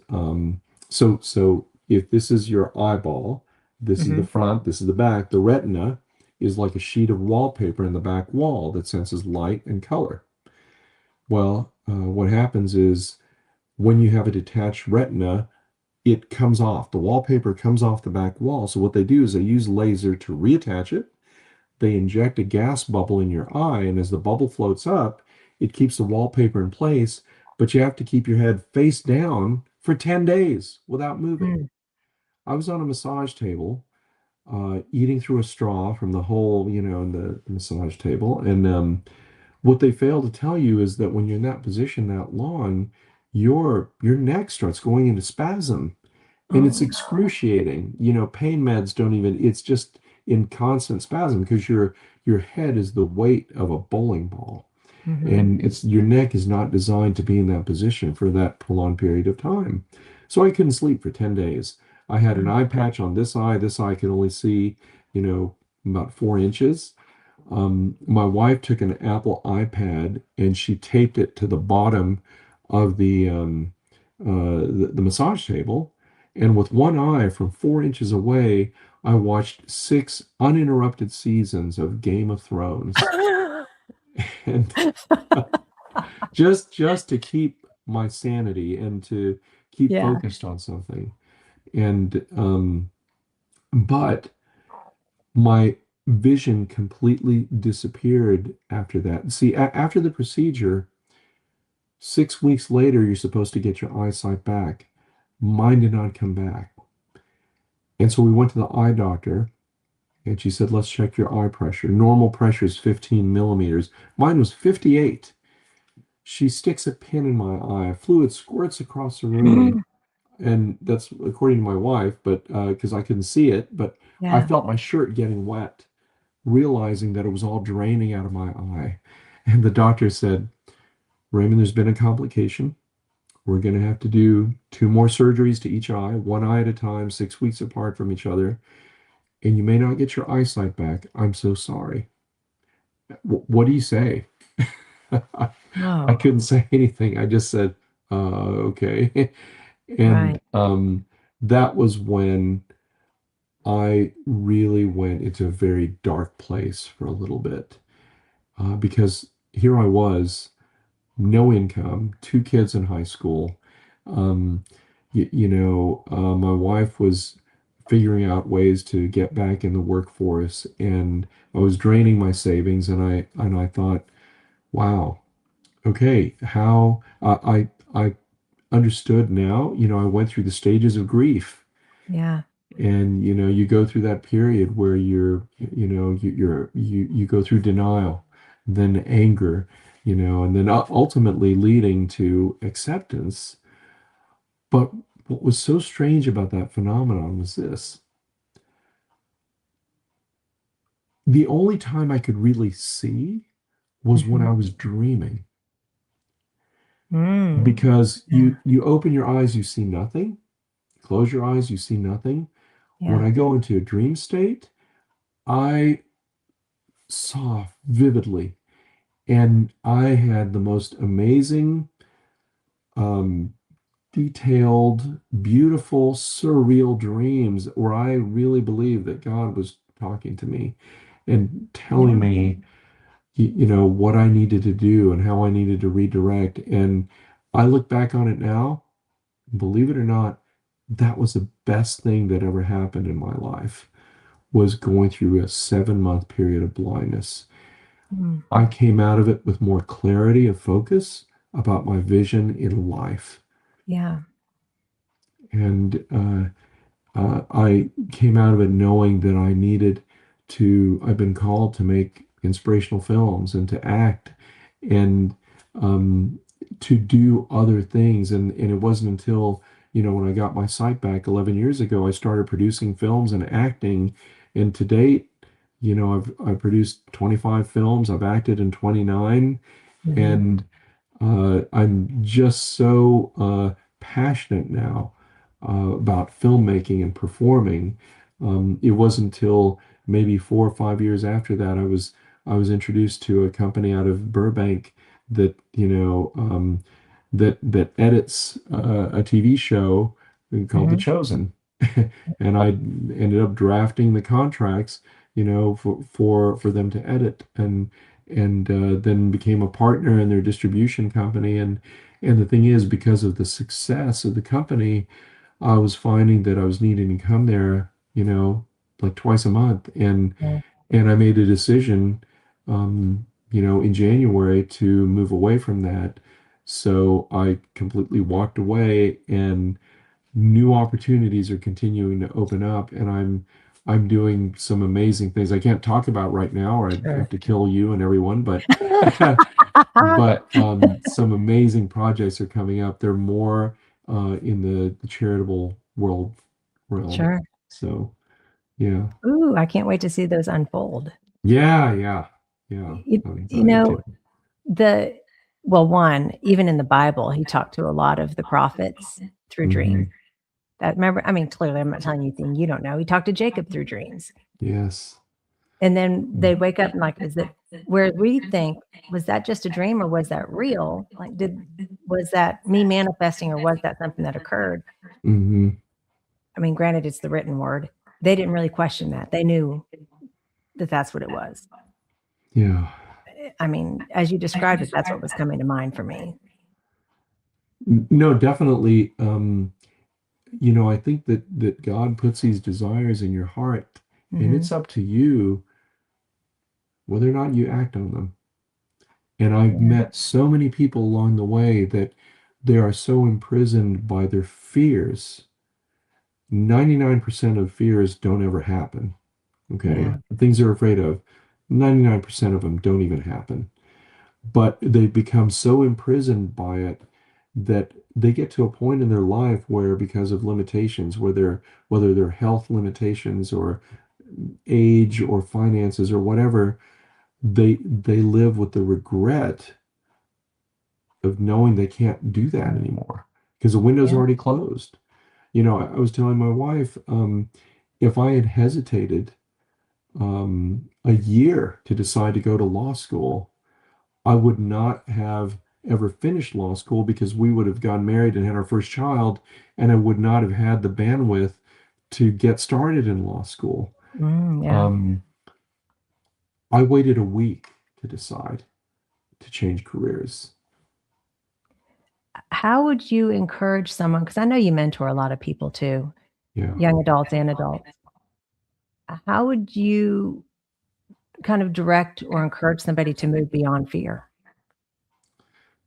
so if this is your eyeball, this is the Mhm. front, this is the back. The retina is like a sheet of wallpaper in the back wall that senses light and color. Well, what happens is when you have a detached retina, it comes off. The wallpaper comes off the back wall. So what they do is they use laser to reattach it. They inject a gas bubble in your eye, and as the bubble floats up, it keeps the wallpaper in place, but you have to keep your head face down for 10 days without moving. Mm. I was on a massage table, eating through a straw from the hole, in the massage table. And what they fail to tell you is that when you're in that position that long, your neck starts going into spasm and it's Oh. excruciating. Pain meds don't even, it's just in constant spasm because your head is the weight of a bowling ball. Mhm. And it's your neck is not designed to be in that position for that prolonged period of time. So I couldn't sleep for 10 days. I had an Mm. eye patch on this eye. This eye could only see, about 4 inches. My wife took an Apple iPad and she taped it to the bottom of the massage table. And with one eye from 4 inches away, I watched 6 uninterrupted seasons of Game of Thrones. And just to keep my sanity and to keep Yeah. focused on something. And but my vision completely disappeared after that. See, after the procedure, 6 weeks later, you're supposed to get your eyesight back. Mine did not come back. And so we went to the eye doctor, and she said, let's check your eye pressure. Normal pressure is 15 millimeters. Mine was 58. She sticks a pin in my eye. Fluid squirts across the room. Mhm. And that's according to my wife, but because I couldn't see it, but I Yeah. felt my shirt getting wet, realizing that it was all draining out of my eye. And the doctor said, Raymond, there's been a complication. We're going to have to do two more surgeries to each eye, one eye at a time, 6 weeks apart from each other, and you may not get your eyesight back. I'm so sorry. What do you say? I Whoa. couldn't say anything. I just said, okay. And Right. that was when I really went into a very dark place for a little bit because here I was, no income, two kids in high school. Um, my wife was figuring out ways to get back in the workforce, and I was draining my savings, and I thought, wow, okay, how I understood now, I went through the stages of grief. Yeah. And you go through that period where you go through denial, then anger, and then ultimately leading to acceptance. But what was so strange about that phenomenon was this: the only time I could really see was when Mhm. I was dreaming. Mm. Because Yeah. you open your eyes, you see nothing. Close your eyes, you see nothing. When Yeah. I go into a dream state, I saw vividly. And I had the most amazing, um, detailed, beautiful, surreal dreams where I really believed that God was talking to me and telling Yeah. me, what I needed to do and how I needed to redirect. And I look back on it now, believe it or not, that was the best thing that ever happened in my life, was going through a 7-month period of blindness. Mm. I came out of it with more clarity of focus about my vision in life. Yeah. And I came out of it knowing that I've been called to make inspirational films and to act and um, to do other things. And it wasn't until, when I got my sight back 11 years ago, I started producing films and acting. And to date, I've produced 25 films, I've acted in 29, Hmm. and I'm just so passionate now about filmmaking and performing. It wasn't until maybe 4 or 5 years after that I was introduced to a company out of Burbank that that edits a TV show called The Hmm. Chosen, and I ended up drafting the contracts, for them to edit, and then became a partner in their distribution company. And the thing is, because of the success of the company, I was finding that I was needing to come there, like twice a month. and Yeah. and I made a decision, in January to move away from that. So I completely walked away, and new opportunities are continuing to open up, and I'm doing some amazing things I can't talk about right now, or I'd Sure. have to kill you and everyone, but but some amazing projects are coming up. They're more in the charitable world realm. Sure. So yeah. Ooh, I can't wait to see those unfold. Yeah, yeah, yeah. You, I'm you excited too. know, the well, one, even in the Bible, he talked to a lot of the prophets through dreams. Hmm. That remember, I mean, clearly I'm not telling you anything you don't know. He talked to Jacob through dreams. Yes. And then they wake up and like, is it where we think, was that just a dream or was that real? Like, was that me manifesting or was that something that occurred? Hmm. I mean, granted, it's the written word. They didn't really question that. They knew that that's what it was. Yeah. I mean, as you described it, that's what was coming to mind for me. No, definitely. I think that God puts these desires in your heart, and Hmm. it's up to you whether or not you act on them. And I've Yeah. met so many people along the way that they are so imprisoned by their fears. 99% of fears don't ever happen. Okay. Yeah. The things they're afraid of, 99% of them don't even happen. But they become so imprisoned by it that they get to a point in their life where, because of limitations, whether they're health limitations or age or finances or whatever, they live with the regret of knowing they can't do that anymore because the window's Yeah. already closed. I was telling my wife, if I had hesitated a year to decide to go to law school, I would not have ever finished law school because we would have gotten married and had our first child, and I would not have had the bandwidth to get started in law school. Yeah. Um, I waited a week to decide to change careers. How would you encourage someone? Because I know you mentor a lot of people too, Yeah. young adults and adults. How would you kind of direct or encourage somebody to move beyond fear?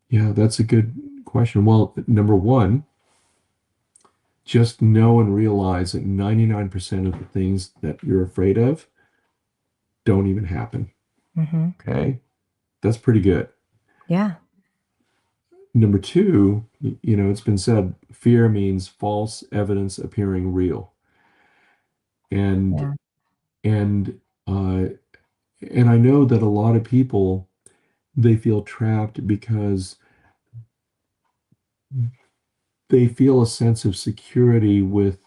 Yeah, that's a good question. Well, number one, just know and realize that 99% of the things that you're afraid of don't even happen. Hmm. Okay. That's pretty good. Yeah. Number two, it's been said, fear means false evidence appearing real. And, Yeah. and, uh, and I know that a lot of people, they feel trapped because they feel a sense of security with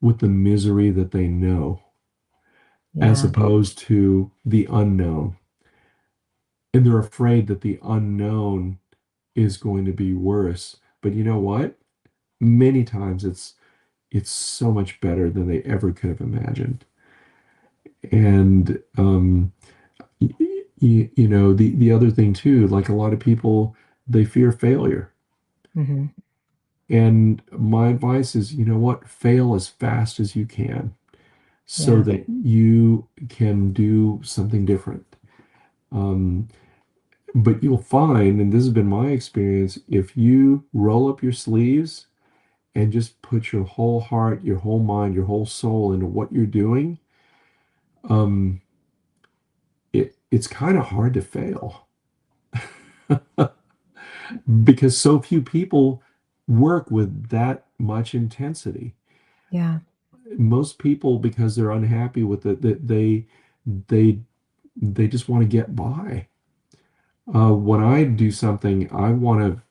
the misery that they know, as Yeah. opposed to the unknown. And they're afraid that the unknown is going to be worse. But you know what? Many times it's so much better than they ever could have imagined. And the other thing too, like a lot of people, they fear failure. Hmm. And my advice is, you know what? Fail as fast as you can so Yeah. that you can do something different. Um, but you'll find, and this has been my experience, if you roll up your sleeves and just put your whole heart, your whole mind, your whole soul into what you're doing, um, it's kind of hard to fail because so few people work with that much intensity. Yeah. Most people, because they're unhappy with it, that they they just want to get by. When I do something, I want to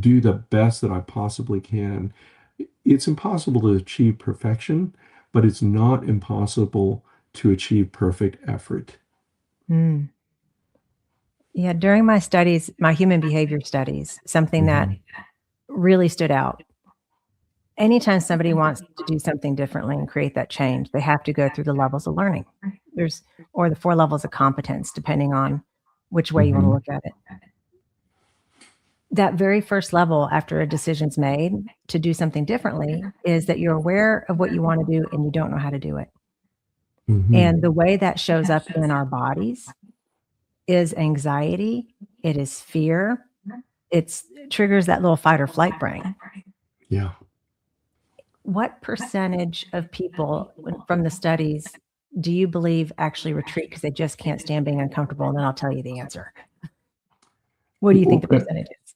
do the best that I possibly can. It's impossible to achieve perfection, but it's not impossible to achieve perfect effort. Mm. Yeah. During my studies, my human behavior studies, something that Mhm. really stood out. Anytime somebody wants to do something differently and create that change, they have to go through the levels of learning. There's, or the 4 levels of competence, depending on which way you want to Mhm. look at it. That very first level after a decision's made to do something differently is that you're aware of what you want to do and you don't know how to do it. Mhm. And the way that shows up in our bodies is anxiety, it is fear, it triggers that little fight or flight brain. Yeah. What percentage of people from the studies do you believe actually retreat because they just can't stand being uncomfortable? And then I'll tell you the answer. What do you think Well, the percentage is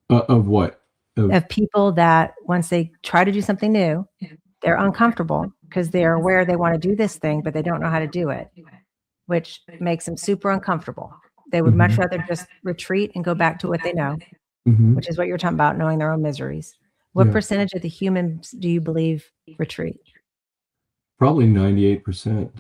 of what? Of of people that once they try to do something new, they're uncomfortable because they're aware they want to do this thing, but they don't know how to do it, which makes them super uncomfortable. They would much Mhm. rather just retreat and go back to what they know, Mhm. which is what you're talking about, knowing their own miseries. What Yeah. percentage of the humans do you believe retreat? Probably 98%.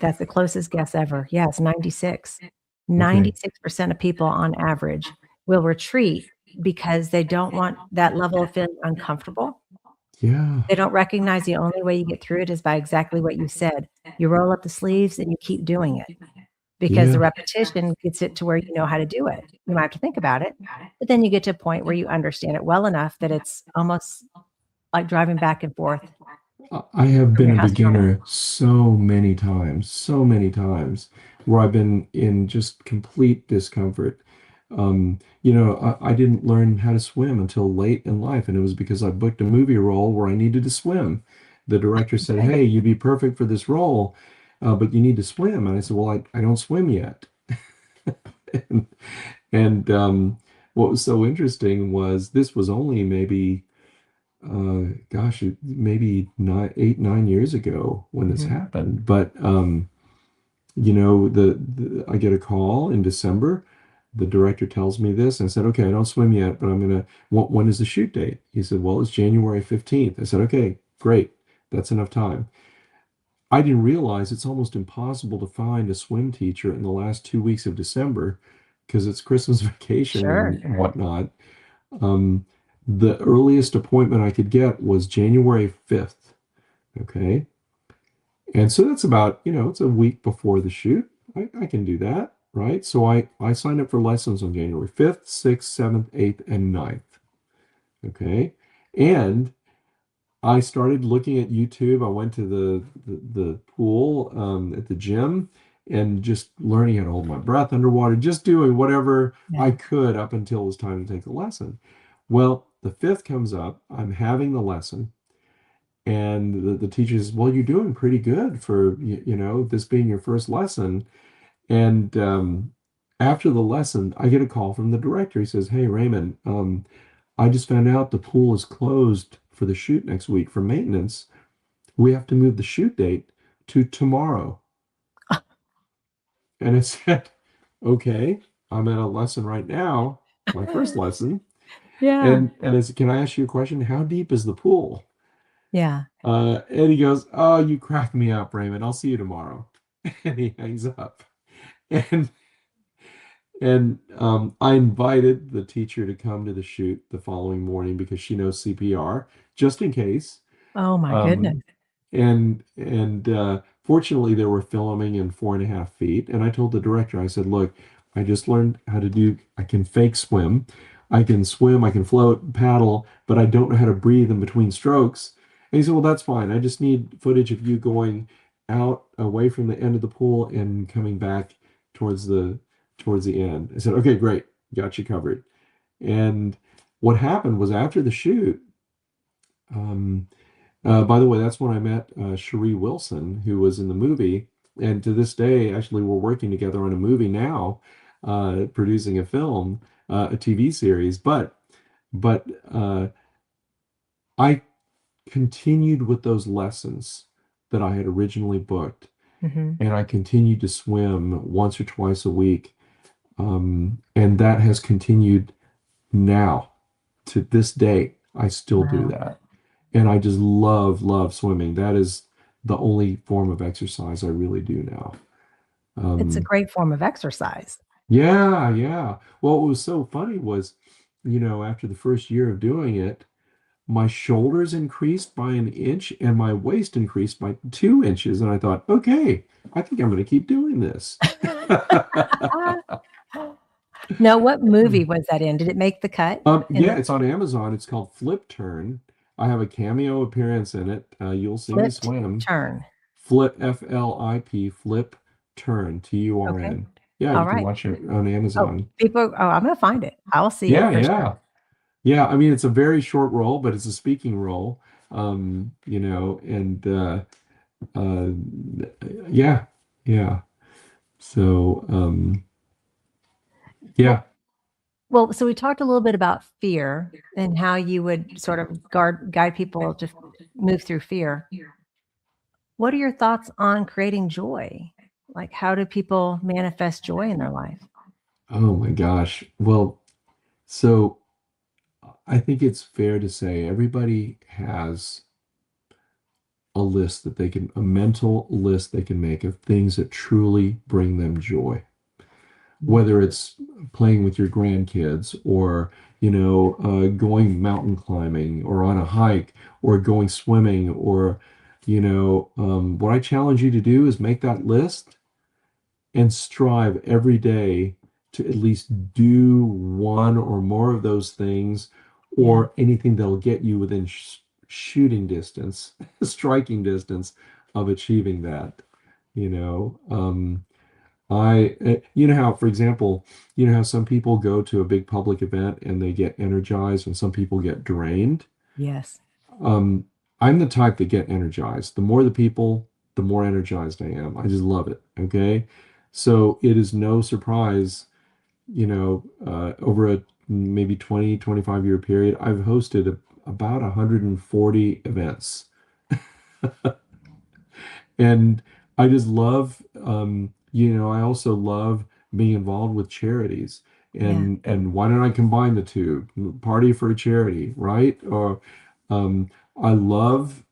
That's the closest guess ever. Yeah, it's 96. Okay. 96% of people on average will retreat because they don't want that level of feeling uncomfortable. Yeah. They don't recognize the only way you get through it is by exactly what you said. You roll up the sleeves and you keep doing it because the Yeah. repetition gets it to where you know how to do it. You might have to think about it, but then you get to a point where you understand it well enough that it's almost like driving back and forth I have from been your a house to your home. beginner so many times, where I've been in just complete discomfort. I didn't learn how to swim until late in life, and it was because I booked a movie role where I needed to swim. The director said, Okay. "Hey, you'd be perfect for this role, but you need to swim." And I said, "Well, I don't swim yet." And, and what was so interesting was this was only maybe gosh, maybe 9 8 9 years ago when this Mhm. happened. But I get a call in December. The director tells me this, and I said, "Okay, I don't swim yet, but I'm gonna. When is the shoot date?" He said, "Well, it's January 15th." I said, "Okay, great, that's enough time." I didn't realize it's almost impossible to find a swim teacher in the last 2 weeks of December because it's Christmas vacation Sure. and whatnot. Um, the earliest appointment I could get was January 5th. Okay. And so that's about, it's a week before the shoot. I can do that. Right. So I signed up for lessons on January 5th, 6th, 7th, 8th, and 9th. Okay. And I started looking at YouTube. I went to the pool at the gym and just learning how to hold my breath underwater, just doing whatever I Yeah. could up until it was time to take the lesson. Well, the fifth comes up. I'm having the lesson, and the teacher says, "Well, you're doing pretty good for this being your first lesson." And after the lesson, I get a call from the director. He says, "Hey, Raymond, I just found out the pool is closed for the shoot next week for maintenance. We have to move the shoot date to tomorrow." And I said, "Okay, I'm at a lesson right now, my first lesson." Yeah. And I said, "Can I ask you a question? How deep is the pool?" Yeah. And he goes, "Oh, you cracked me up, Raymond. I'll see you tomorrow." And he hangs up. And I invited the teacher to come to the shoot the following morning because she knows CPR, just in case. Oh my goodness. Um, and fortunately, they were filming in 4.5 feet. And I told the director, I said, "Look, I just learned how to do. I can fake swim, I can swim, I can float, paddle, but I don't know how to breathe in between strokes." And he said, "Well, that's fine. I just need footage of you going out away from the end of the pool and coming back towards the end." I said, "Okay, great, got you covered." And what happened was after the shoot. Um, by the way, that's when I met Cherie Wilson, who was in the movie. And to this day, actually, we're working together on a movie now, producing a film, a TV series. But I continued with those lessons that I had originally booked, Hmm. and I continued to swim once or twice a week. And that has continued now to this day. I still do Wow. that. And I just love swimming. That is the only form of exercise I really do now. It's a Um, great form of exercise. yeah, yeah. Well, what was so funny was, after the first year of doing it, my shoulders increased by an inch and my waist increased by 2 inches. And I thought, okay, I think I'm going to keep doing this. Now, what movie was that in? Did it make the cut? Yeah, In it's on Amazon. It's called Flip Turn. I have a cameo appearance in it. You'll see me Flipped swim. Turn. Flip, FLIP, Flip Turn, Okay. TURN. Yeah, All you can right. watch it on Oh, Amazon. I'm gonna find it. I'll see it Yeah, for sure. yeah. Yeah, I mean, it's a very short role, but it's a speaking role. And uh, yeah, yeah. So, Well, yeah. so we talked a little bit about fear and how you would sort of guide people to move through fear. What are your thoughts on creating joy? Like, how do people manifest joy in their life? Oh my gosh. Well, so I think it's fair to say everybody has a mental list they can make of things that truly bring them joy. Mhm. Whether it's playing with your grandkids or going mountain climbing or on a hike or going swimming or what I challenge you to do is make that list and strive every day to at least do one or more of those things Yeah. or anything that'll get you within shooting distance striking distance of achieving that you know how, for example, how some people go to a big public event and they get energized and some people get drained. Yes. Um, I'm the type that get energized. The more the people, the more energized I am. I just love it. Okay. So it is no surprise, over a maybe 20-25 year period, I've hosted about 140 events. And I just love, I also love being involved with charities. Yeah. And why don't I combine the two? Party for a charity, right? Or I love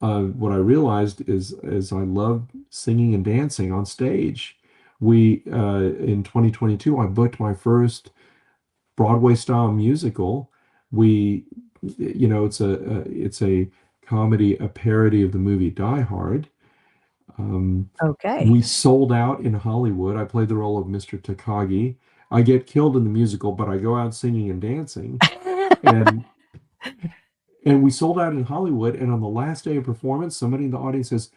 what I realized is I love singing and dancing on stage. We in 2022, I booked my first Broadway style musical. We, it's a comedy, a parody of the movie Die Hard. Um, Okay. we sold out in Hollywood. I played the role of Mr. Takagi. I get killed in the musical, but I go out singing and dancing. And and we sold out in Hollywood. And on the last day of performance, somebody in the audience says,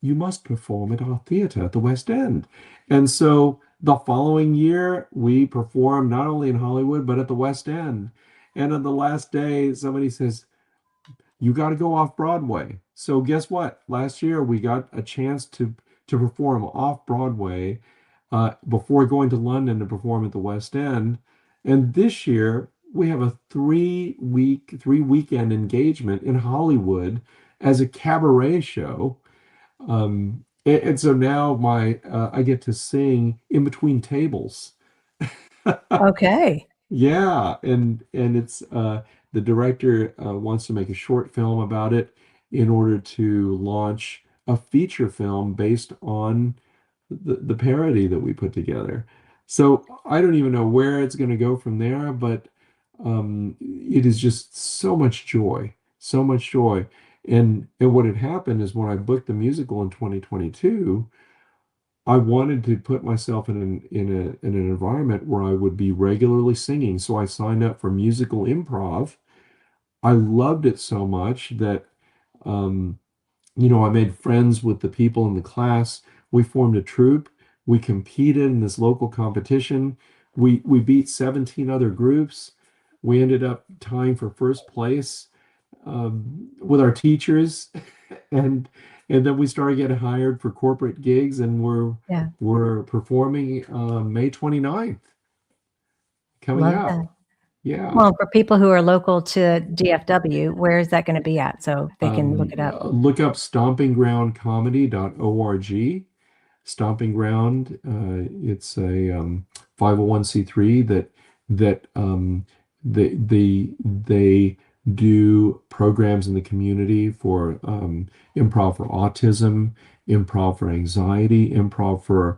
"You must perform at our theater at the West End." And so the following year, we performed not only in Hollywood, but at the West End. And on the last day, somebody says, you got to go off Broadway. So guess what? Last year we got a chance to perform off Broadway before going to London to perform at the West End. And this year we have a 3 weekend engagement in Hollywood as a cabaret show. And so now my I get to sing in between tables. Okay. Yeah, and it's the director wants to make a short film about it in order to launch a feature film based on the parody that we put together. So I don't even know where it's going to go from there, but it is just so much joy, so much joy. And what had happened is when I booked the musical in 2022, I wanted to put myself in an environment where I would be regularly singing. So I signed up for musical improv. I loved it so much that um, I made friends with the people in the class. We formed a troupe. We competed in this local competition. We beat 17 other groups. We ended up tying for first place with our teachers, and and then we started getting hired for corporate gigs, and Yeah. we're performing May 29th coming Love up. that. Yeah. Well, for people who are local to DFW, where is that going to be at so they can look it up? Look up stompingroundcomedy.org. Stomping Ground. It's a 501(c)(3) that they do programs in the community for improv for autism, improv for anxiety, improv for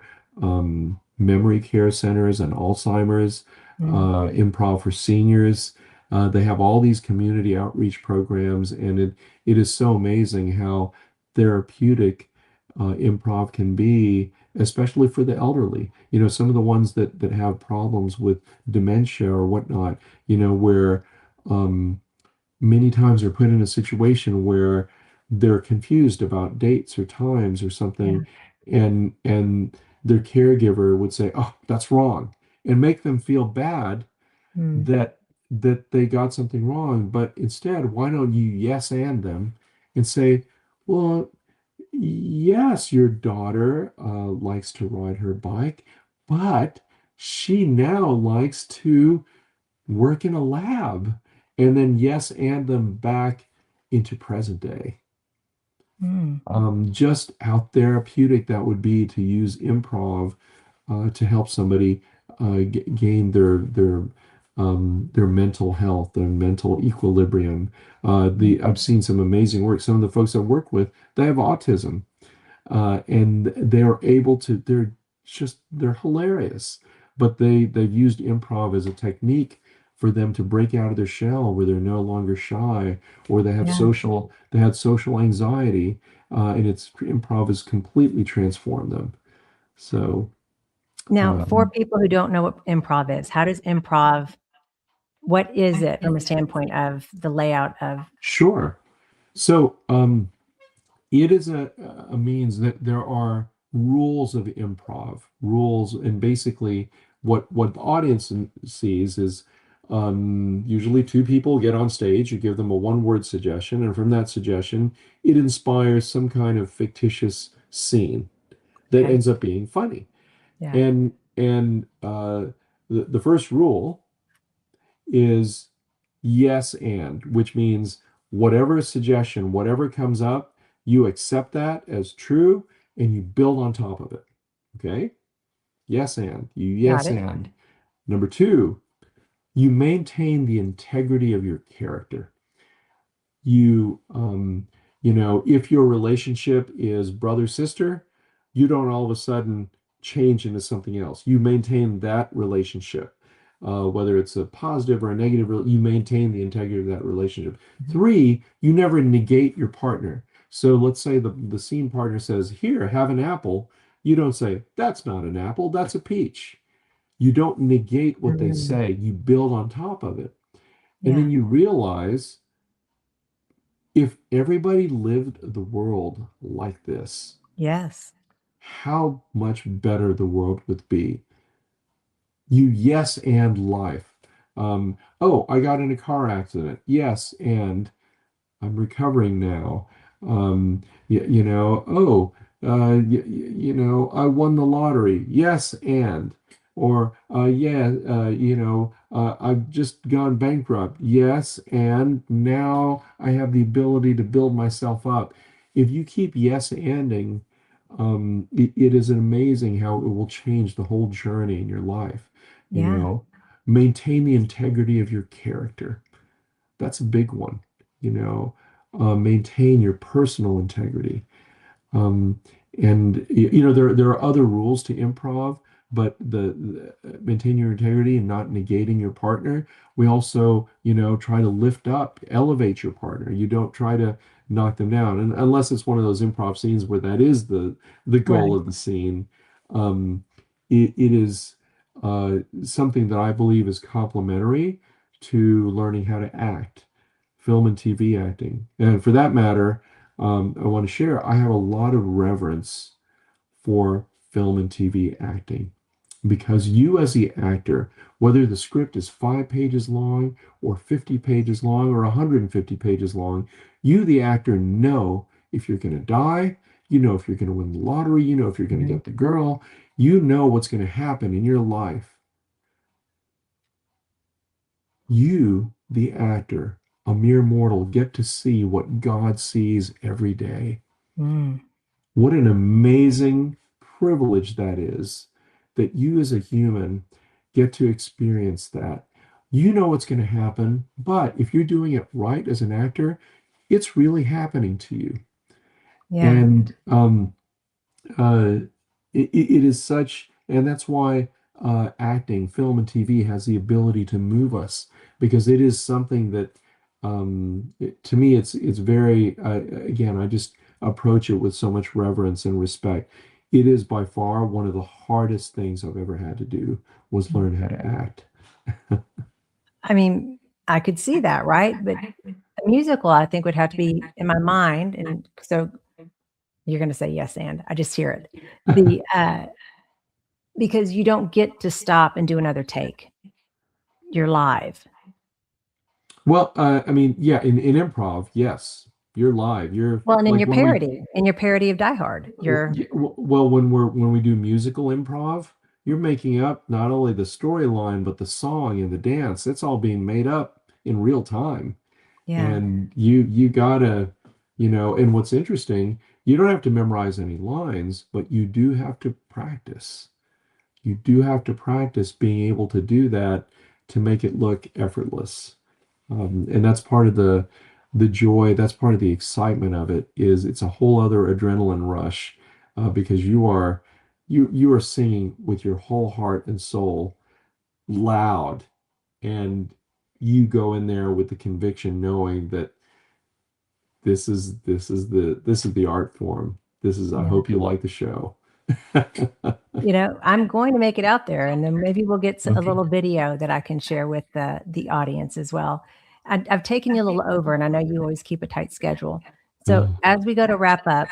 memory care centers and Alzheimer's, Mm, improv for seniors. They have all these community outreach programs, and it is so amazing how therapeutic improv can be, especially for the elderly. Some of the ones that have problems with dementia or whatnot, where um, many times they're put in a situation where they're confused about dates or times or yeah. something, and their caregiver would say, "Oh, that's wrong," and make them feel bad Mm, that they got something wrong. But instead, why don't you yes and them and say, well, yes, your daughter likes to ride her bike, but she now likes to work in a lab. And then yes, and them back into present day. mm, Just how therapeutic that would be to use improv to help somebody gain their mental health, their mental equilibrium. mm, I've seen some amazing work. Some of the folks I work with, they have autism, and they're able to. They're hilarious, but they've used improv as a technique for them to break out of their shell, where they're no longer shy, or yeah. they had social anxiety, and it's improv has completely transformed them. So. Now, for Um, people who don't know what improv is, how does improv, what is it from a standpoint of the layout of, sure. So it is a means that there are rules of improv, rules, and basically what the audience sees is usually two people get on stage, you give them a one-word suggestion, and from that suggestion, it inspires some kind of fictitious scene that okay, ends up being funny. yeah, And the first rule is yes and, which means whatever suggestion, whatever comes up, you accept that as true and you build on top of it. Okay? Yes and. You got yes it. and. Number two, you maintain the integrity of your character. you if your relationship is brother sister, you don't all of a sudden change into something else. You maintain that relationship, whether it's a positive or a negative. You maintain the integrity of that relationship. Mhm. Three, you never negate your partner. So let's say the scene partner says, here, have an apple. You don't say, that's not an apple, that's a peach. You don't negate what they Mm, say, you build on top of it. And yeah, then you realize, if everybody lived the world like this, yes, how much better the world would be. You yes and life. Oh, I got in a car accident. Yes, and I'm recovering now. Oh, I won the lottery. Yes, and, or, yeah, I've just gone bankrupt. Yes, and now I have the ability to build myself up. If you keep yes anding, it is amazing how it will change the whole journey in your life. You Yeah. know, maintain the integrity of your character. That's a big one. You know, maintain your personal integrity. Um, and there are other rules to improv, but maintain your integrity and not negating your partner. We also, try to lift up, elevate your partner. You don't try to knock them down, and unless it's one of those improv scenes where that is the goal Right. of the scene. Um, it is something that I believe is complementary to learning how to act, film and TV acting, and for that matter, I want to share, I have a lot of reverence for film and TV acting because you, as the actor, whether the script is 5 pages long or 50 pages long or 150 pages long, you, the actor, know if you're going to die, if you're going to win the lottery, if you're going to Mhm. get the girl, you know what's going to happen in your life. You, the actor, a mere mortal, get to see what God sees every day. Mm. What an amazing privilege that is that you as a human get to experience that. You know what's going to happen, but if you're doing it right as an actor, it's really happening to you. Yeah. And uh, it is such, and that's why acting, film, and TV has the ability to move us because it is something that, to me, it's very. Again, I just approach it with so much reverence and respect. It is by far one of the hardest things I've ever had to do was learn how to act. I mean, I could see that, right? But a musical, I think, would have to be in my mind. And so you're going to say yes, and I just hear it. The because you don't get to stop and do another take. You're live. Well, I mean, yeah, in improv, yes, you're live. You're Well, and like when we in your parody of Die Hard, you're Well, when we do musical improv, you're making up not only the storyline but the song and the dance. It's all being made up in real time, yeah, and you gotta, And what's interesting, you don't have to memorize any lines, but you do have to practice. You do have to practice being able to do that to make it look effortless. And that's part of the joy. That's part of the excitement of it. Is it's a whole other adrenaline rush because you are singing with your whole heart and soul, loud, and you go in there with the conviction, knowing that this is the art form. This is. I yeah. hope you like the show. I'm going to make it out there, and then maybe we'll get a Okay. little video that I can share with the audience as well. I've taken you a little over, and I know you always keep a tight schedule. So Oh, as we go to wrap up,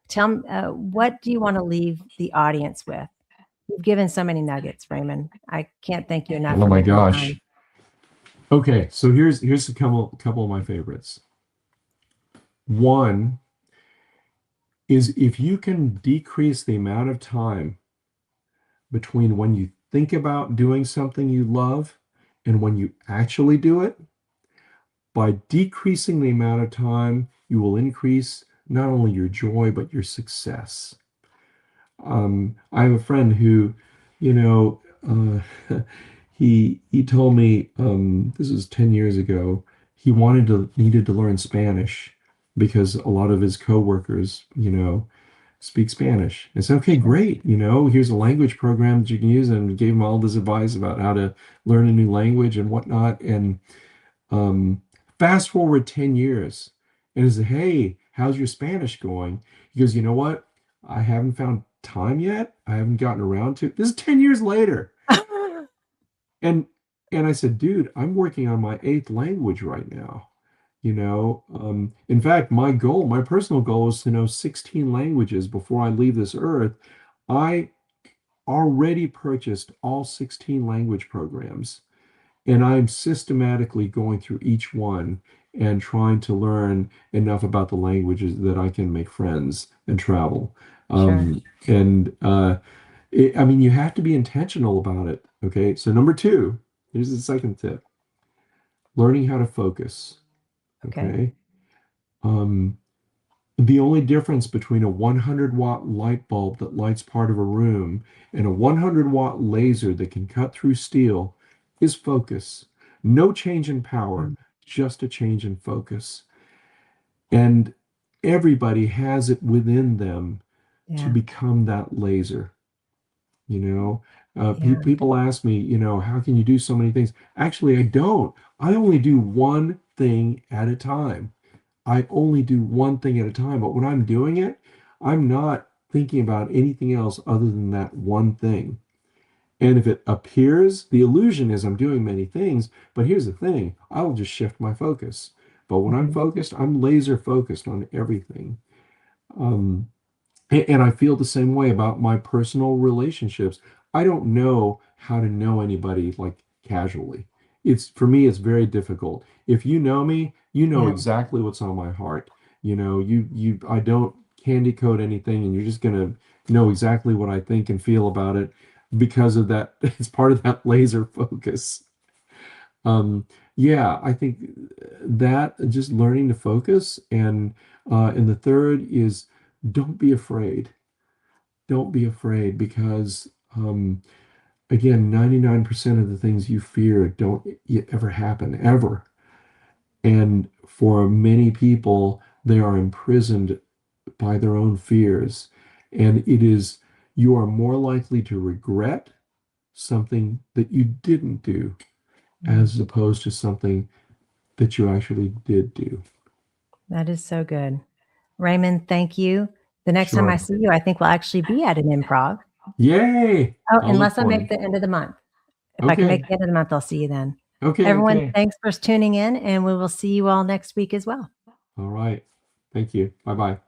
tell me what do you want to leave the audience with? You've given so many nuggets, Raymond. I can't thank you enough oh for my making the gosh. time. Okay, so here's a couple of my favorites. One is if you can decrease the amount of time between when you think about doing something you love and when you actually do it, by decreasing the amount of time, you will increase not only your joy, but your success. I have a friend who, you know, he told me this was 10 years ago. He needed to learn Spanish because a lot of his coworkers, speak Spanish. I said, okay, Sure. great. Here's a language program that you can use, and gave him all this advice about how to learn a new language and whatnot. And um, fast forward 10 years, and I said, hey, how's your Spanish going? He goes, you know what? I haven't found time yet. I haven't gotten around to. This is 10 years later. And I said, dude, I'm working on my eighth language right now. In fact, my personal goal is to know 16 languages before I leave this earth. I already purchased all 16 language programs, And I'm systematically going through each one and trying to learn enough about the languages that I can make friends and travel. Sure. And I mean, you have to be intentional about it. Okay. So, number two, here's the second tip: learning how to focus. Okay. Okay. Um, the only difference between a 100-watt light bulb that lights part of a room and a 100-watt laser that can cut through steel is focus. No change in power, Mm. just a change in focus. And everybody has it within them to Yeah. become that laser. You know, Yeah. people ask me, how can you do so many things? Actually, I don't. I only do one thing at a time. I only do one thing at a time. But when I'm doing it, I'm not thinking about anything else other than that one thing. And if it appears, the illusion is I'm doing many things. But here's the thing, I will just shift my focus. But when I'm Mhm. focused, I'm laser focused on everything. Um, and I feel the same way about my personal relationships. I don't know how to know anybody like casually. It's for me, it's very difficult. If you know me, you know Yeah. exactly what's on my heart. I don't candy coat anything, and you're just gonna know exactly what I think and feel about it because of that. It's part of that laser focus. Um, yeah, I think that just learning to focus, and the third is don't be afraid. Don't be afraid because again, 99% of the things you fear don't ever happen ever. And for many people, they are imprisoned by their own fears. And you are more likely to regret something that you didn't do Mm. as opposed to something that you actually did do. That is so good. Raymond, thank you. The next time I Sure. see you, I think we'll actually be at an improv. Yay! Oh, I'll look unless I for make you. the end of the month. If I can make Okay. the end of the month, I'll see you then. Okay. Everyone, Okay. thanks for tuning in, and we will see you all next week as well. All right. Thank you. Bye bye.